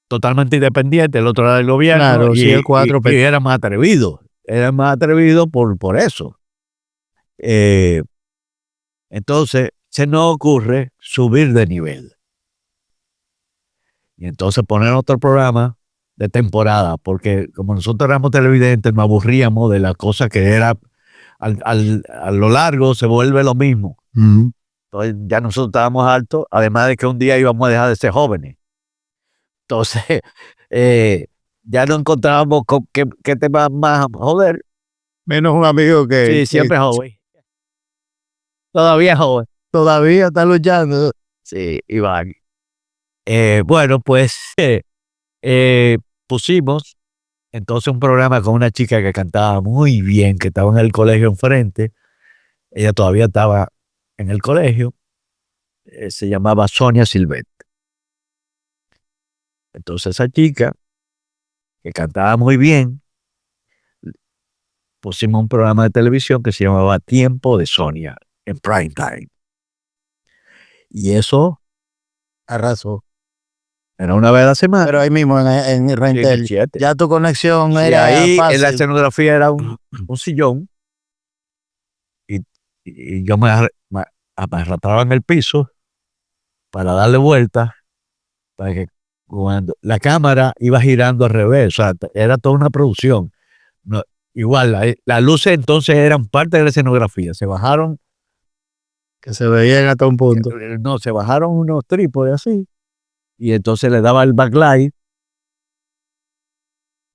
totalmente independiente, el otro era del gobierno, claro, sí, el y 4, era más atrevido. Era más atrevido por eso. Entonces, se nos ocurre subir de nivel. Y entonces poner otro programa de temporada, porque como nosotros éramos televidentes, nos aburríamos de la cosa que era, a lo largo se vuelve lo mismo. Entonces ya nosotros estábamos altos, además de que un día íbamos a dejar de ser jóvenes. Entonces, ya no encontrábamos con qué tema más joder. menos un amigo que Sí, siempre joven. Todavía joven. todavía está luchando. Sí, Iván. Bueno, pues pusimos entonces un programa con una chica que cantaba muy bien, que estaba en el colegio enfrente. Ella todavía estaba en el colegio. Se llamaba Sonia Silvet. Entonces esa chica, que cantaba muy bien, pusimos un programa de televisión que se llamaba Tiempo de Sonia, en prime time. Y eso Arrasó. era una vez a la semana. Pero ahí mismo en Reintel, ya tu conexión Sí, era ahí fácil. en la escenografía era un sillón y yo me arrastraba en el piso para darle vuelta, para que cuando la cámara iba girando al revés, o sea, era toda una producción. No, igual, las luces entonces eran parte de la escenografía, se bajaron, Que se veían hasta un punto. no, se bajaron unos trípodes así, y entonces le daba el backlight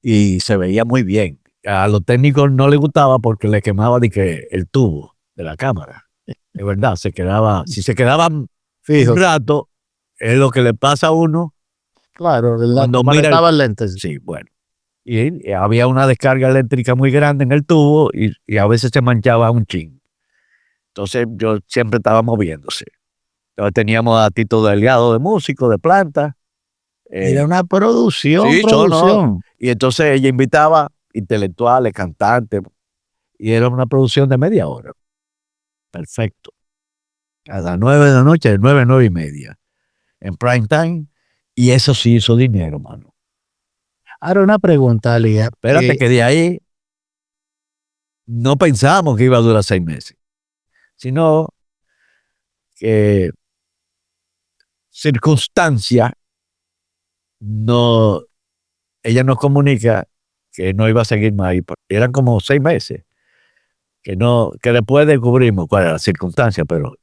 y se veía muy bien. A los técnicos no les gustaba porque le quemaba el tubo de la cámara. Es verdad, si se quedaban Fijo. un rato, es lo que le pasa a uno. Claro, Cuando como mira estaba el lente. Sí, bueno. Y había una descarga eléctrica muy grande en el tubo y a veces se manchaba un chin. Entonces yo siempre estaba moviéndose. Entonces teníamos a Tito Delgado de músico, de planta. Era una producción, Sí, producción. Y entonces ella invitaba intelectuales, cantantes, y era una producción de media hora. Perfecto. A las 9 de la noche, de 9 a 9 y media, en prime time, y eso sí hizo dinero, mano. Ahora una pregunta, Lía. Espérate que de ahí no pensábamos que iba a durar 6 meses, sino que circunstancia ella nos comunica que no iba a seguir más ahí. Eran como 6 meses, que después descubrimos cuál era la circunstancia, pero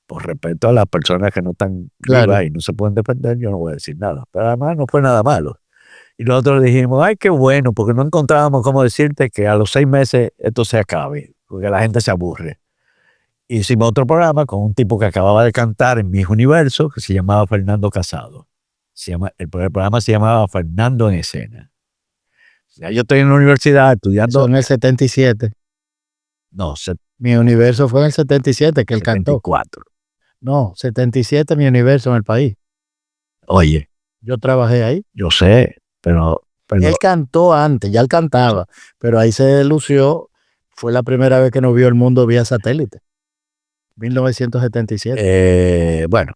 por respeto a las personas que no están vivas y no se pueden defender, yo no voy a decir nada. Pero además no fue nada malo. Y nosotros dijimos, ay, qué bueno, porque no encontrábamos cómo decirte que a los 6 meses esto se acabe, porque la gente se aburre. Hicimos otro programa con un tipo que acababa de cantar en Miss Universo, que se llamaba Fernando Casado. El programa se llamaba Fernando en Escena. Ya yo estoy en la universidad estudiando. Eso en el 77. No, Mi universo fue en el 77 que él cantó. 74. No, 77 mi universo en el país. Oye. Yo trabajé ahí. Yo sé, pero él cantó antes, ya él cantaba, pero ahí se lució. Fue la primera vez que nos vio el mundo vía satélite. 1977. Bueno,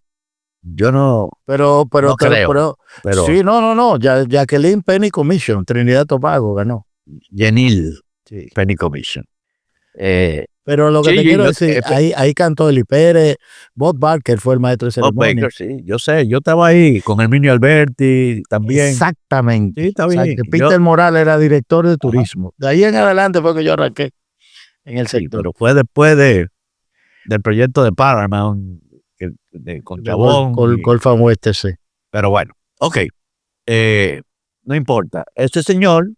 yo no. Pero creo. Pero sí, no. Jacqueline Penny Commission, Trinidad Tobago ganó. Yenil Penny Commission. Pero lo que te quiero decir, ahí cantó Eli Pérez, Bob Barker fue el maestro de ceremonia. Bob Baker, sí, yo sé, yo estaba ahí con Herminio Alberti también. Exactamente. Sí, está bien. Peter Morales era director de turismo. De ahí en adelante fue que yo arranqué en el sector. Pero fue después del proyecto de Paramount, con Chabón. Golfam Oeste, sí. Pero bueno, ok. No importa. Este señor,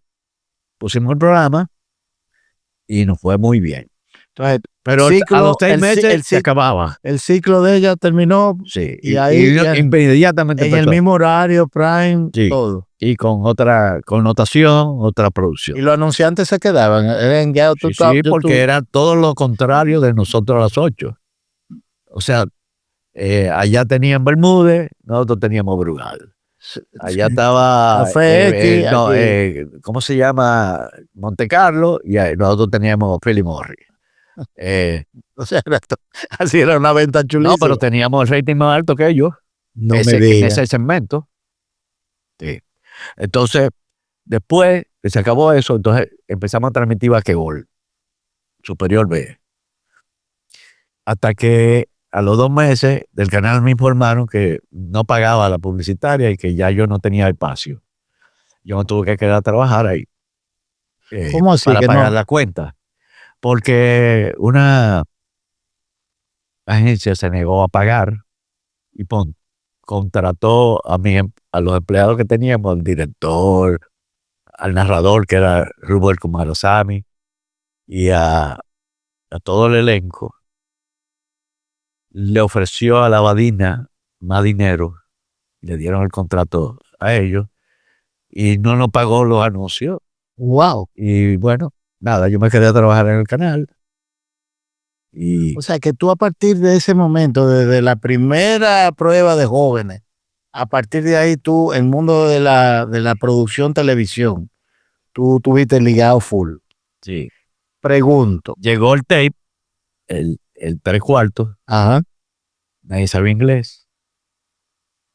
pusimos el programa y nos fue muy bien. Entonces, pero a los 6 meses se acababa. El ciclo de ella terminó. Sí. Y ahí inmediatamente en el mismo horario, prime, todo. Y con otra connotación, otra producción. Y los anunciantes se quedaban. Sí, porque era todo lo contrario de nosotros a las 8. O sea, allá tenían Bermúdez, nosotros teníamos Brugal. Allá estaba, Café X, no, aquí. ¿cómo se llama? Monte Carlo, y nosotros teníamos Philip Morris. O sea, así era una venta No, pero chulísima. teníamos el rating más alto que ellos, No me en digas. ese segmento. Sí. Entonces, después que se acabó eso, entonces empezamos a transmitir Basquetbol, Superior B. Hasta que a los 2 meses del canal me informaron que no pagaba la publicitaria y que ya yo no tenía espacio. Yo me tuve que quedar a trabajar ahí ¿Cómo así para que pagar no? la cuenta. Porque una agencia se negó a pagar y contrató a los empleados que teníamos, al director, al narrador, que era Rubén Kumarasamy, y a todo el elenco. Le ofreció a la Badina más dinero, le dieron el contrato a ellos y no nos pagó los anuncios. Wow. Y bueno, nada, yo me quedé a trabajar en el canal. Y O sea, que tú a partir de ese momento, desde la primera prueba de jóvenes, a partir de ahí tú, el mundo de la producción televisión, tú tuviste ligado full. sí, Pregunto. llegó el tape, el 3/4, Ajá. nadie sabía inglés.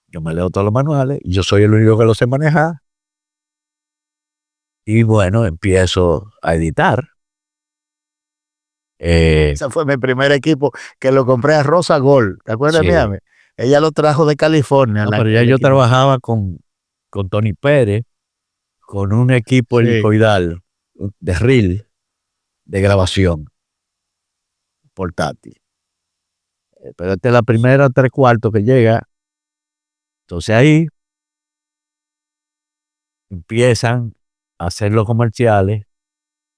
Yo me leo todos los manuales y yo soy el único que lo sé manejar. Y bueno, empiezo a editar. Ese fue mi primer equipo que lo compré a Rosa Gold. ¿Te acuerdas, Sí, Miami? Ella lo trajo de California. no, pero ya El yo equipo. trabajaba con Tony Pérez, con un equipo Sí. helicoidal de reel de grabación portátil. Pero esta es la primera 3/4 que llega. Entonces ahí empiezan a hacer los comerciales.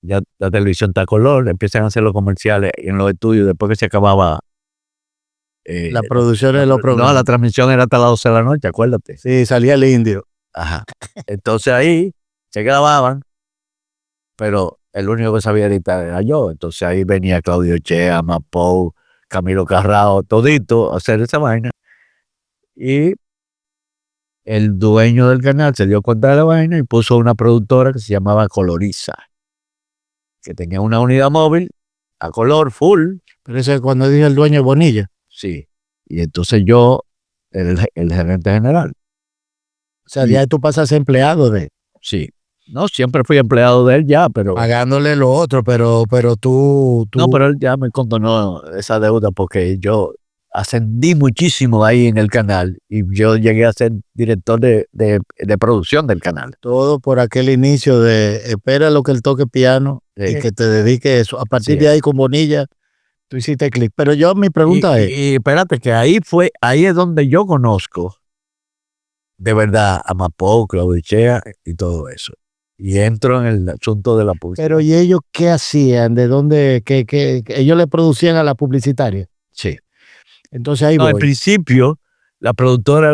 Ya la televisión está a color, empiezan a hacer los comerciales en los estudios después que se acababa. La producción de los No, programas. la transmisión era hasta las 12 de la noche, acuérdate. Sí, salía el indio. Ajá. Entonces ahí se grababan, pero el único que sabía editar era yo. Entonces ahí venía Claudio Chea, Mapou, Camilo Carrao, todito a hacer esa vaina. Y el dueño del canal se dio cuenta de la vaina y puso una productora que se llamaba Coloriza, que tenía una unidad móvil a color full. Pero eso es cuando dije el dueño de Bonilla. Sí. Y entonces yo, el gerente general. O sea, Y- ya tú pasas a ser empleado de Sí. No, siempre fui empleado de él ya, pero pagándole lo otro, pero tú, no, pero él ya me condonó esa deuda porque yo ascendí muchísimo ahí en el canal y yo llegué a ser director de producción del canal. todo por aquel inicio de espera lo que él toque piano y Sí. que te dedique eso. A partir Sí. de ahí con Bonilla, tú hiciste clic. Pero yo, mi pregunta es, Y espérate, que ahí es donde yo conozco de verdad a Mapou, Claudichea y todo eso. Y entro en el asunto de la publicidad. pero ¿y ellos qué hacían? ¿De dónde? Que ellos le producían a la publicitaria. Sí. Entonces ahí No, al voy. principio la productora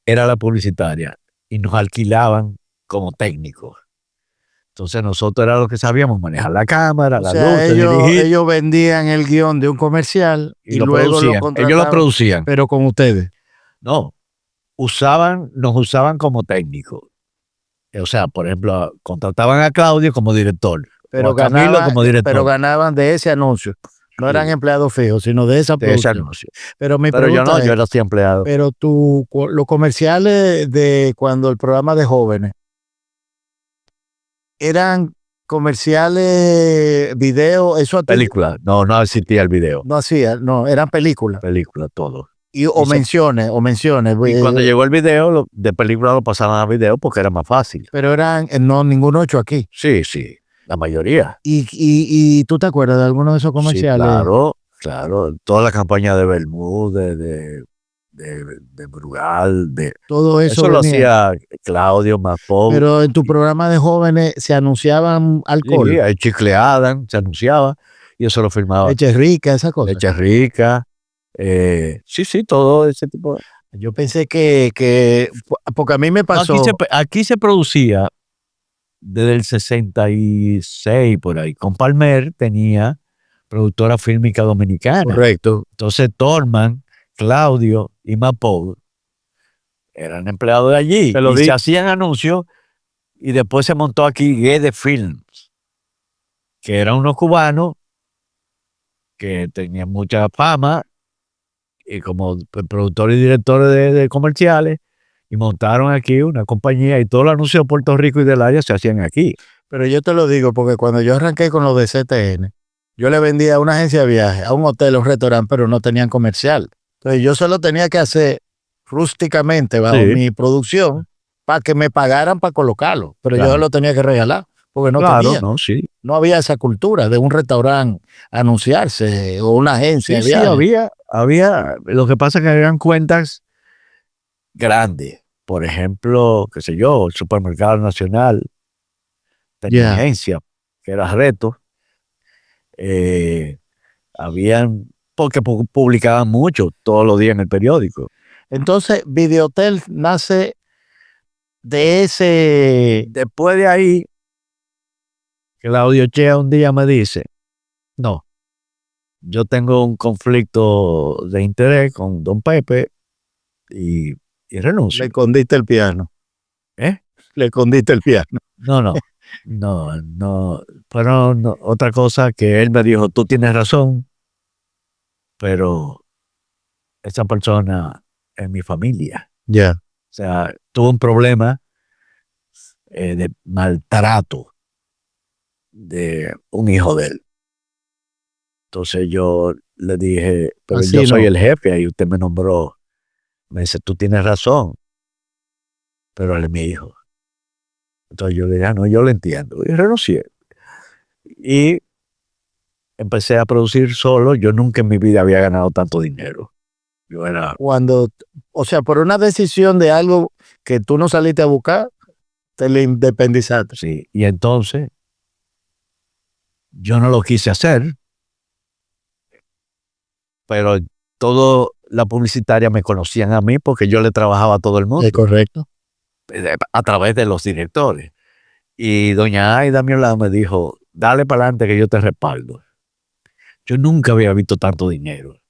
era la publicitaria y nos alquilaban como técnicos. Entonces nosotros era lo que sabíamos manejar la cámara, O la sea, luz, dirigir ellos vendían el guión de un comercial y y lo luego lo producían. Ellos lo contrataban, producían. pero con ustedes. No, nos usaban como técnicos. O sea, por ejemplo, contrataban a Claudio como director o a Camilo como Pero director ganaban de ese anuncio. No eran sí, empleados fijos, sino de esa de ese producción. anuncio. Pero mi Pero yo pregunta no, yo es, era así empleado. pero los comerciales de cuando el programa de jóvenes eran comerciales, video, eso a ti Película, no existía el video. no hacía, no, eran películas. Película, todo. O Y se- menciones, Y cuando llegó el video, de película lo pasaban a video porque era más fácil. pero eran, no, ninguno hecho aquí. Sí, la mayoría. Y tú te acuerdas de alguno de esos Sí, comerciales. claro. Toda la campaña de Bermúdez, de Brugal, Todo eso eso lo venía. hacía Claudio Mapou. Pero en tu programa de jóvenes se anunciaban alcohol, Sí, el Chicle Adam se anunciaba y eso lo firmaba leche rica, esa cosa. Leche Rica. Sí, todo ese tipo. Yo pensé porque a mí me No, pasó. aquí se producía desde el 66 por ahí. Con Palmer tenía productora fílmica dominicana. Correcto. Entonces Torman, Claudio y Mapou eran empleados de allí y se hacían anuncios, y después se montó aquí Guede Films, que eran unos cubanos que tenían mucha fama y como productores y directores de comerciales, y montaron aquí una compañía, y todos los anuncios de Puerto Rico y del área se hacían aquí. Pero yo te lo digo porque cuando yo arranqué con lo de CTN, yo le vendía a una agencia de viaje, a un hotel, a un restaurante, pero no tenían comercial. Entonces yo solo tenía que hacer rústicamente bajo mi producción para que me pagaran para colocarlo, pero yo lo tenía que regalar porque no tenía. No había esa cultura de un restaurante anunciarse o una agencia de viaje. Sí, había, lo que pasa es que eran cuentas grandes. Por ejemplo, qué sé yo, el Supermercado Nacional tenía agencia, que era Reto. Habían, porque publicaban mucho todos los días en el periódico. Entonces, Videotel nace de ese. Después de ahí, Claudio Chea un día me dice, no, yo tengo un conflicto de interés con don Pepe y renuncio. Le escondiste el piano. Le escondiste el piano. No. Pero otra cosa que él me dijo, tú tienes razón, pero esa persona es mi familia. Ya. O sea, tuvo un problema de maltrato de un hijo de él. Entonces yo le dije, pero yo soy el jefe y usted me nombró. Me dice, tú tienes razón, pero él es mi hijo. Entonces yo le dije, no, yo lo entiendo. Y renuncié. Y empecé a producir solo. Yo nunca en mi vida había ganado tanto dinero. Yo era... Cuando, o sea, por una decisión de algo que tú no saliste a buscar, te le independizaste. Sí, y entonces yo no lo quise hacer, pero toda la publicitaria me conocían a mí porque yo le trabajaba a todo el mundo. Es correcto. A través de los directores. Y doña Aida, mi lado, me dijo, dale para adelante que yo te respaldo. Yo nunca había visto tanto dinero.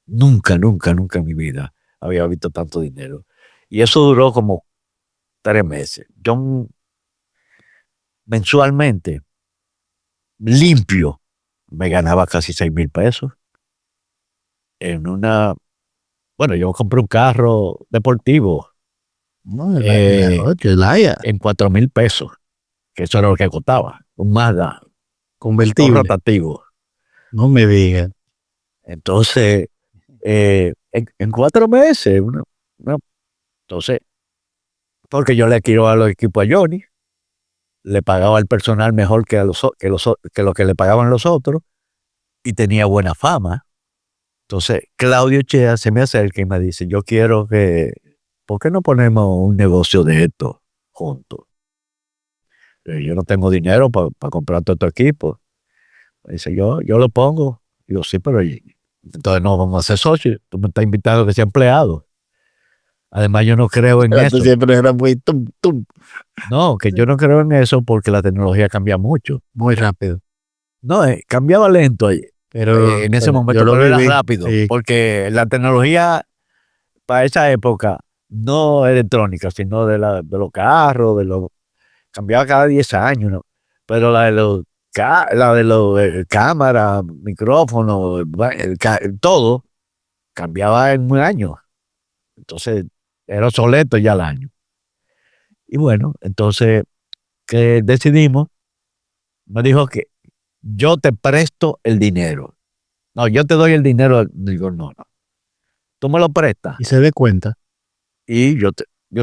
Nunca en mi vida había visto tanto dinero. Y eso duró como 3 meses. Yo mensualmente, limpio, me ganaba casi 6,000 pesos. En una, bueno, yo compré un carro deportivo. En 4,000 pesos. Que eso era lo que costaba. Un Mazda. Convertible. Rotativo. No me digan. Entonces, en 4 meses, entonces, porque yo le quiero a los equipos a Johnny, le pagaba al personal mejor que lo que le pagaban los otros, y tenía buena fama. Entonces, Claudio Chea se me acerca y me dice, yo quiero que, ¿por qué no ponemos un negocio de esto juntos? Yo no tengo dinero para comprar todo este equipo. Me dice, yo lo pongo. Digo, sí, pero entonces no vamos a ser socios. Tú me estás invitando a que sea empleado. Además, yo no creo en eso. Tú siempre eras muy No, que yo no creo en eso porque la tecnología cambia mucho. Muy rápido. No, cambiaba lento ahí. Pero en ese momento, pero era rápido. Sí. Porque la tecnología para esa época, no electrónica, sino de los carros, cambiaba cada 10 años, ¿no? Pero la de los cámaras, micrófonos, todo cambiaba en un año. Entonces era obsoleto ya al año. Y bueno, entonces que decidimos, me dijo que yo te presto el dinero. No, yo te doy el dinero. Digo, no. Tú me lo prestas. Y se dé cuenta. Y yo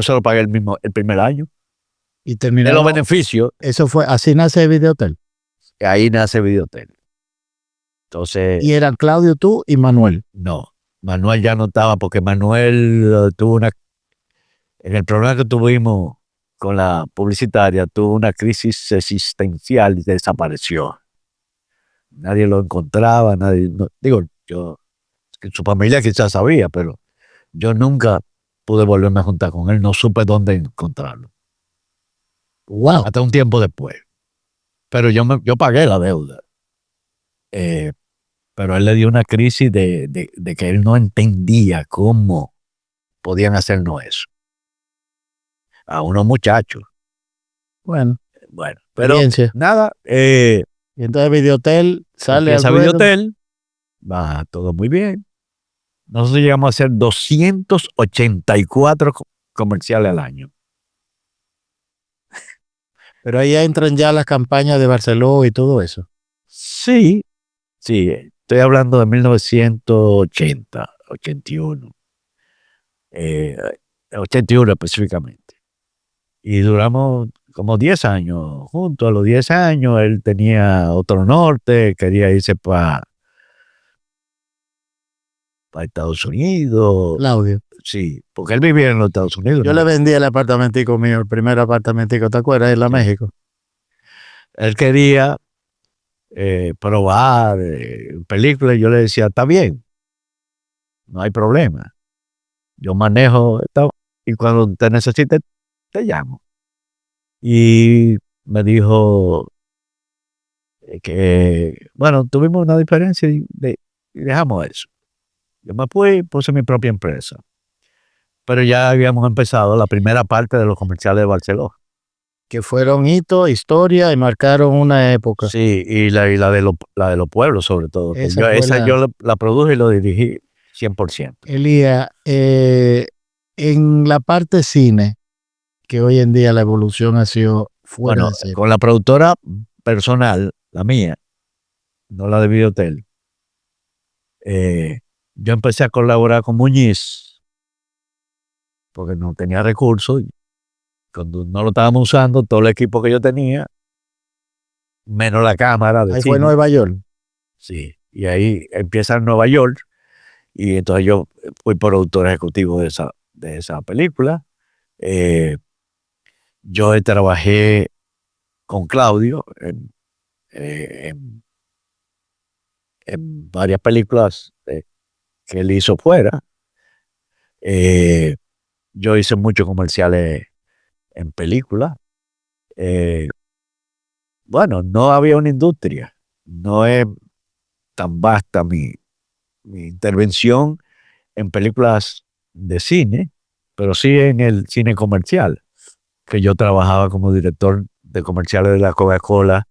se lo pagué el primer año. Y terminó. De los beneficios. Eso fue, así nace Videotel. Ahí nace Videotel. Entonces. ¿Y eran Claudio, tú y Manuel? No, Manuel ya no estaba porque Manuel tuvo en el problema que tuvimos con la publicitaria, tuvo una crisis existencial y desapareció. Nadie lo encontraba, su familia quizás sabía, pero yo nunca pude volverme a juntar con él, no supe dónde encontrarlo. Wow. Hasta un tiempo después. Pero yo pagué la deuda. pero él le dio una crisis de que él no entendía cómo podían hacernos eso. A unos muchachos. Bueno, Bueno, pero experiencia. nada, Y entonces Videotel sale al empieza ruedo. Videotel, va todo muy bien. Nosotros llegamos a hacer 284 comerciales al año. Pero ahí entran ya las campañas de Barceló y todo eso. Sí, sí, estoy hablando de 1980, 81. 81 específicamente. Y duramos como 10 años juntos. A los 10 años él tenía otro norte, quería irse para Estados Unidos. Claudio. Sí, porque él vivía en los Estados Unidos. Yo ¿no? le vendí el apartamentico mío, el primer apartamentico, ¿te acuerdas? En la Sí. México. Él quería probar películas. Yo le decía, está bien, no hay problema. Yo manejo esto y cuando te necesite, te llamo. Y me dijo que, bueno, tuvimos una diferencia y dejamos eso. Yo me fui, puse mi propia empresa. Pero ya habíamos empezado la primera parte de los comerciales de Barceló. Que fueron hito, historia y marcaron una época. Sí, y la de los pueblos sobre todo. Que Esa fue esa la... yo la produje y lo dirigí 100%. Elías, en la parte cine, que hoy en día la evolución ha sido fuera Bueno, de serie. con la productora personal, la mía, no la de Videotel, yo empecé a colaborar con Muñiz porque no tenía recursos. Cuando no lo estábamos usando, todo el equipo que yo tenía, menos la cámara de Ahí fue cine. Nueva York. Sí, y ahí empieza en Nueva York y entonces yo fui productor ejecutivo de esa película. Yo trabajé con Claudio en, en varias películas que él hizo fuera. Yo hice muchos comerciales en películas. Bueno, no había una industria. No es tan vasta mi intervención en películas de cine, pero sí en el cine comercial, que yo trabajaba como director de comerciales de la Coca-Cola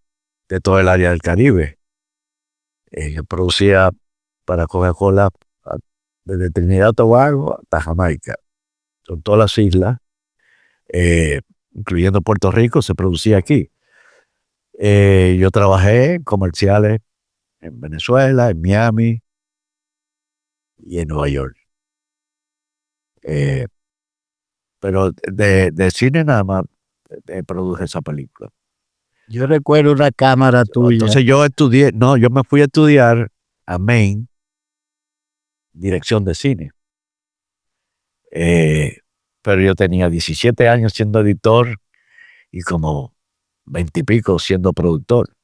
de todo el área del Caribe. Yo producía para Coca-Cola desde Trinidad y Tobago hasta Jamaica. Son todas las islas, incluyendo Puerto Rico, se producía aquí. Yo trabajé en comerciales en Venezuela, en Miami y en Nueva York. Pero de cine nada más produje esa película. Yo recuerdo una cámara tuya. Entonces yo estudié, no, yo me fui a estudiar a Maine, dirección de cine. Pero yo tenía 17 años siendo editor y como 20 y pico siendo productor.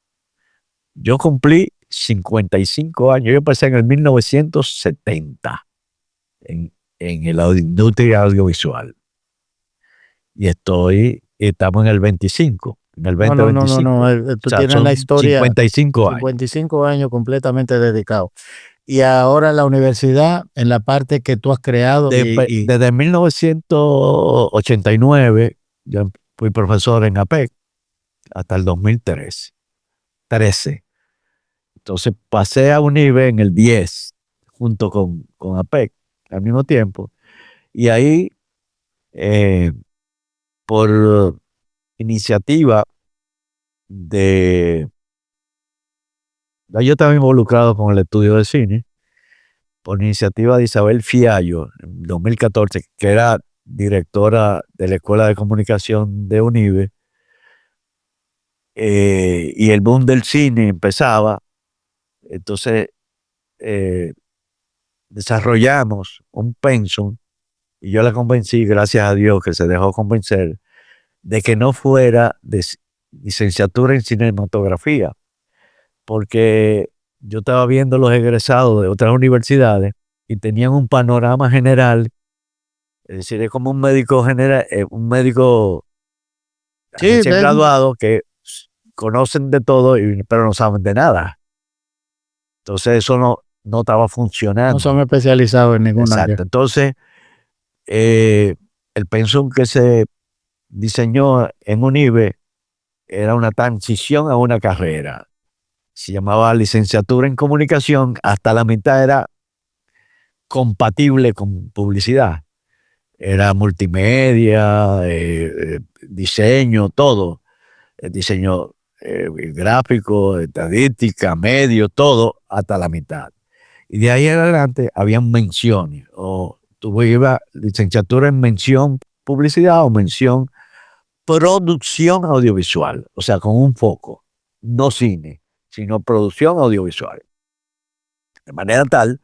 Yo cumplí 55 años, yo empecé en el 1970 en la industria audiovisual. Y estamos en el 25, en el No, 2025. tú O sea, tienes la son historia. 55 años. 55 años completamente dedicado. Y ahora en la universidad, en la parte que tú has creado. Desde 1989, yo fui profesor en APEC hasta el 2013. 13. Entonces pasé a UNIBE en el 10, junto con APEC, al mismo tiempo. Y ahí, por iniciativa yo estaba involucrado con el estudio de cine, por iniciativa de Isabel Fiallo, en 2014, que era directora de la Escuela de Comunicación de UNIBE, y el boom del cine empezaba. Entonces desarrollamos un pensum y yo la convencí, gracias a Dios que se dejó convencer, de que no fuera de licenciatura en cinematografía, porque yo estaba viendo los egresados de otras universidades y tenían un panorama general, es decir, es como un médico general, un médico Sí, recién graduado que conocen de todo, pero no saben de nada. Entonces eso no estaba funcionando. No son especializados en ningún área. Exacto. Entonces, el pensum que se diseñó en UNIBE era una transición a una carrera. Se llamaba licenciatura en comunicación, hasta la mitad era compatible con publicidad. Era multimedia, diseño, todo. Diseño gráfico, estadística, medio, todo hasta la mitad. Y de ahí en adelante habían menciones, o tú ibas licenciatura en mención publicidad o mención producción audiovisual, o sea, con un foco, no cine, sino producción audiovisual. De manera tal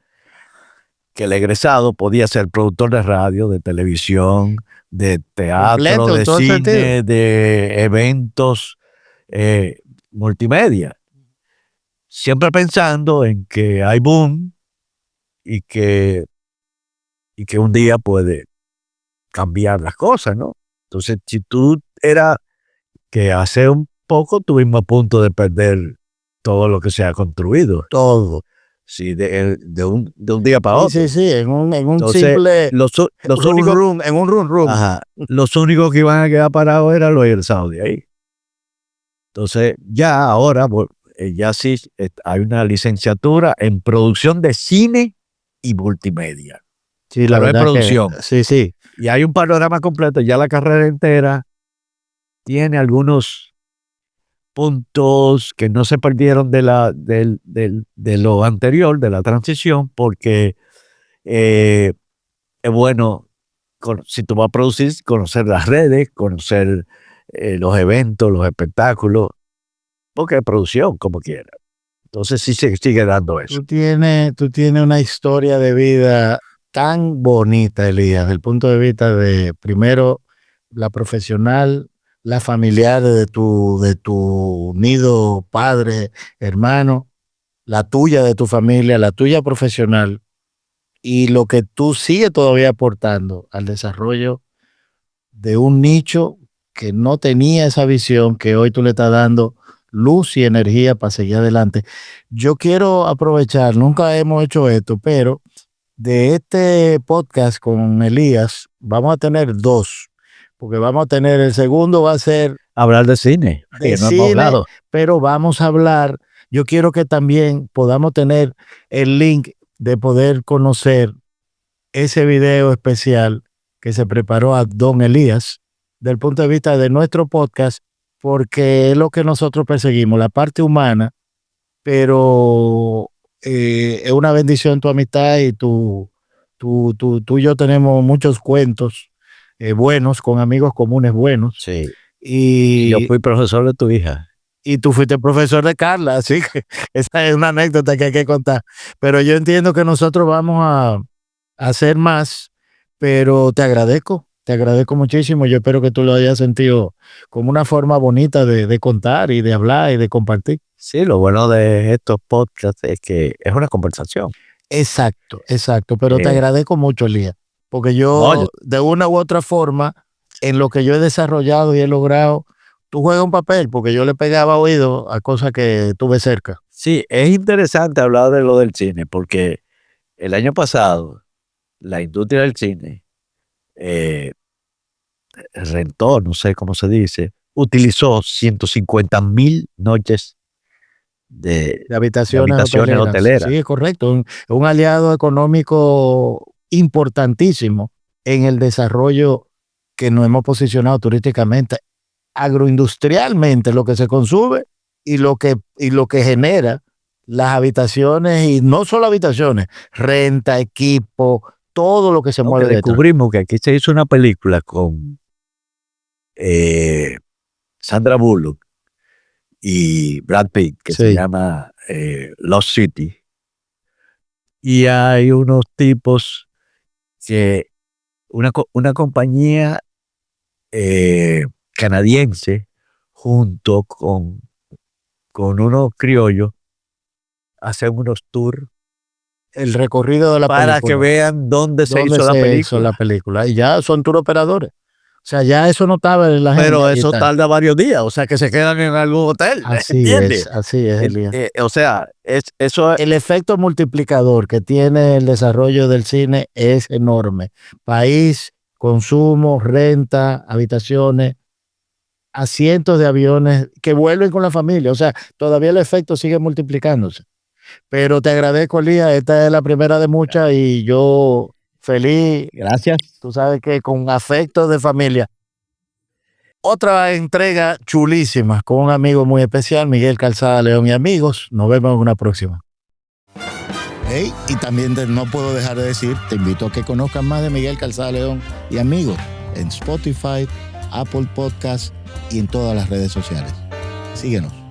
que el egresado podía ser productor de radio, de televisión, de teatro, Completo, en de todo sentido. cine, de eventos multimedia. Siempre pensando en que hay boom y que un día puede cambiar las cosas, ¿no? Entonces, si tú era que hace un poco tuvimos a punto de perder todo lo que se ha construido. Todo. Sí, de un día para otro. Sí, sí, en un Entonces, simple los únicos, en un run. ajá, los únicos que iban a quedar parados eran los egresados de ahí. Entonces, ya ahora, ya sí hay una licenciatura en producción de cine y multimedia. Sí, la Pero es verdad producción. que sí. Y hay un panorama completo, ya la carrera entera tiene algunos puntos que no se perdieron de lo anterior, de la transición, porque es bueno, si tú vas a producir, conocer las redes, conocer los eventos, los espectáculos, porque es producción, como quiera. Entonces sí se sigue dando eso. Tú tienes una historia de vida tan bonita, Elías, desde el punto de vista de, primero, la profesional, la familiar de tu unido padre, hermano, la tuya de tu familia, la tuya profesional, y lo que tú sigues todavía aportando al desarrollo de un nicho que no tenía esa visión, que hoy tú le estás dando luz y energía para seguir adelante. Yo quiero aprovechar, nunca hemos hecho esto, pero de este podcast con Elías vamos a tener dos, porque vamos a tener el segundo, va a ser Hablar de cine, de que no hemos cine, hablado. pero vamos a hablar, yo quiero que también podamos tener el link de poder conocer ese video especial que se preparó a Don Elías del punto de vista de nuestro podcast, porque es lo que nosotros perseguimos, la parte humana, pero es una bendición tu amistad y tú y yo tenemos muchos cuentos buenos, con amigos comunes buenos, Sí. Yo y, fui profesor de tu hija. y tú fuiste profesor de Carla, así que esa es una anécdota que hay que contar. Pero yo entiendo que nosotros vamos a hacer más, pero te agradezco muchísimo. Yo espero que tú lo hayas sentido como una forma bonita de contar y de hablar y de compartir. Sí, lo bueno de estos podcasts es que es una conversación. Exacto, pero te agradezco mucho, Elías, porque yo de una u otra forma, en lo que yo he desarrollado y he logrado, tú juegas un papel, porque yo le pegaba oído a cosas que tuve cerca. Sí, es interesante hablar de lo del cine, porque el año pasado la industria del cine rentó, no sé cómo se dice, utilizó 150,000 noches de Habitaciones hoteleras. Sí, es correcto. Un aliado económico importantísimo en el desarrollo que nos hemos posicionado turísticamente, agroindustrialmente, lo que se consume y lo que genera las habitaciones, y no solo habitaciones, renta, equipo, todo lo que se Aunque mueve detrás. descubrimos que aquí se hizo una película con Sandra Bullock y Brad Pitt, que se llama Lost City. Y hay unos tipos que una compañía canadiense junto con unos criollos hacen unos tours El recorrido de la para que película. vean dónde se ¿Dónde hizo la se hizo la película. película? Y ya son tour operadores. O sea, ya eso no estaba en la agenda. Pero eso digital. tarda varios días, o sea, que se quedan en algún hotel. Así ¿Entiendes? así es, Elías. O sea, eso El efecto multiplicador que tiene el desarrollo del cine es enorme. País, consumo, renta, habitaciones, asientos de aviones que vuelven con la familia. O sea, todavía el efecto sigue multiplicándose. Pero te agradezco, Elías. Esta es la primera de muchas y yo feliz. Gracias. Tú sabes que con afecto de familia. Otra entrega chulísima con un amigo muy especial, Miguel Calzada León y amigos. Nos vemos en una próxima. Hey, y también no puedo dejar de decir, te invito a que conozcan más de Miguel Calzada León y amigos en Spotify, Apple Podcasts y en todas las redes sociales. Síguenos.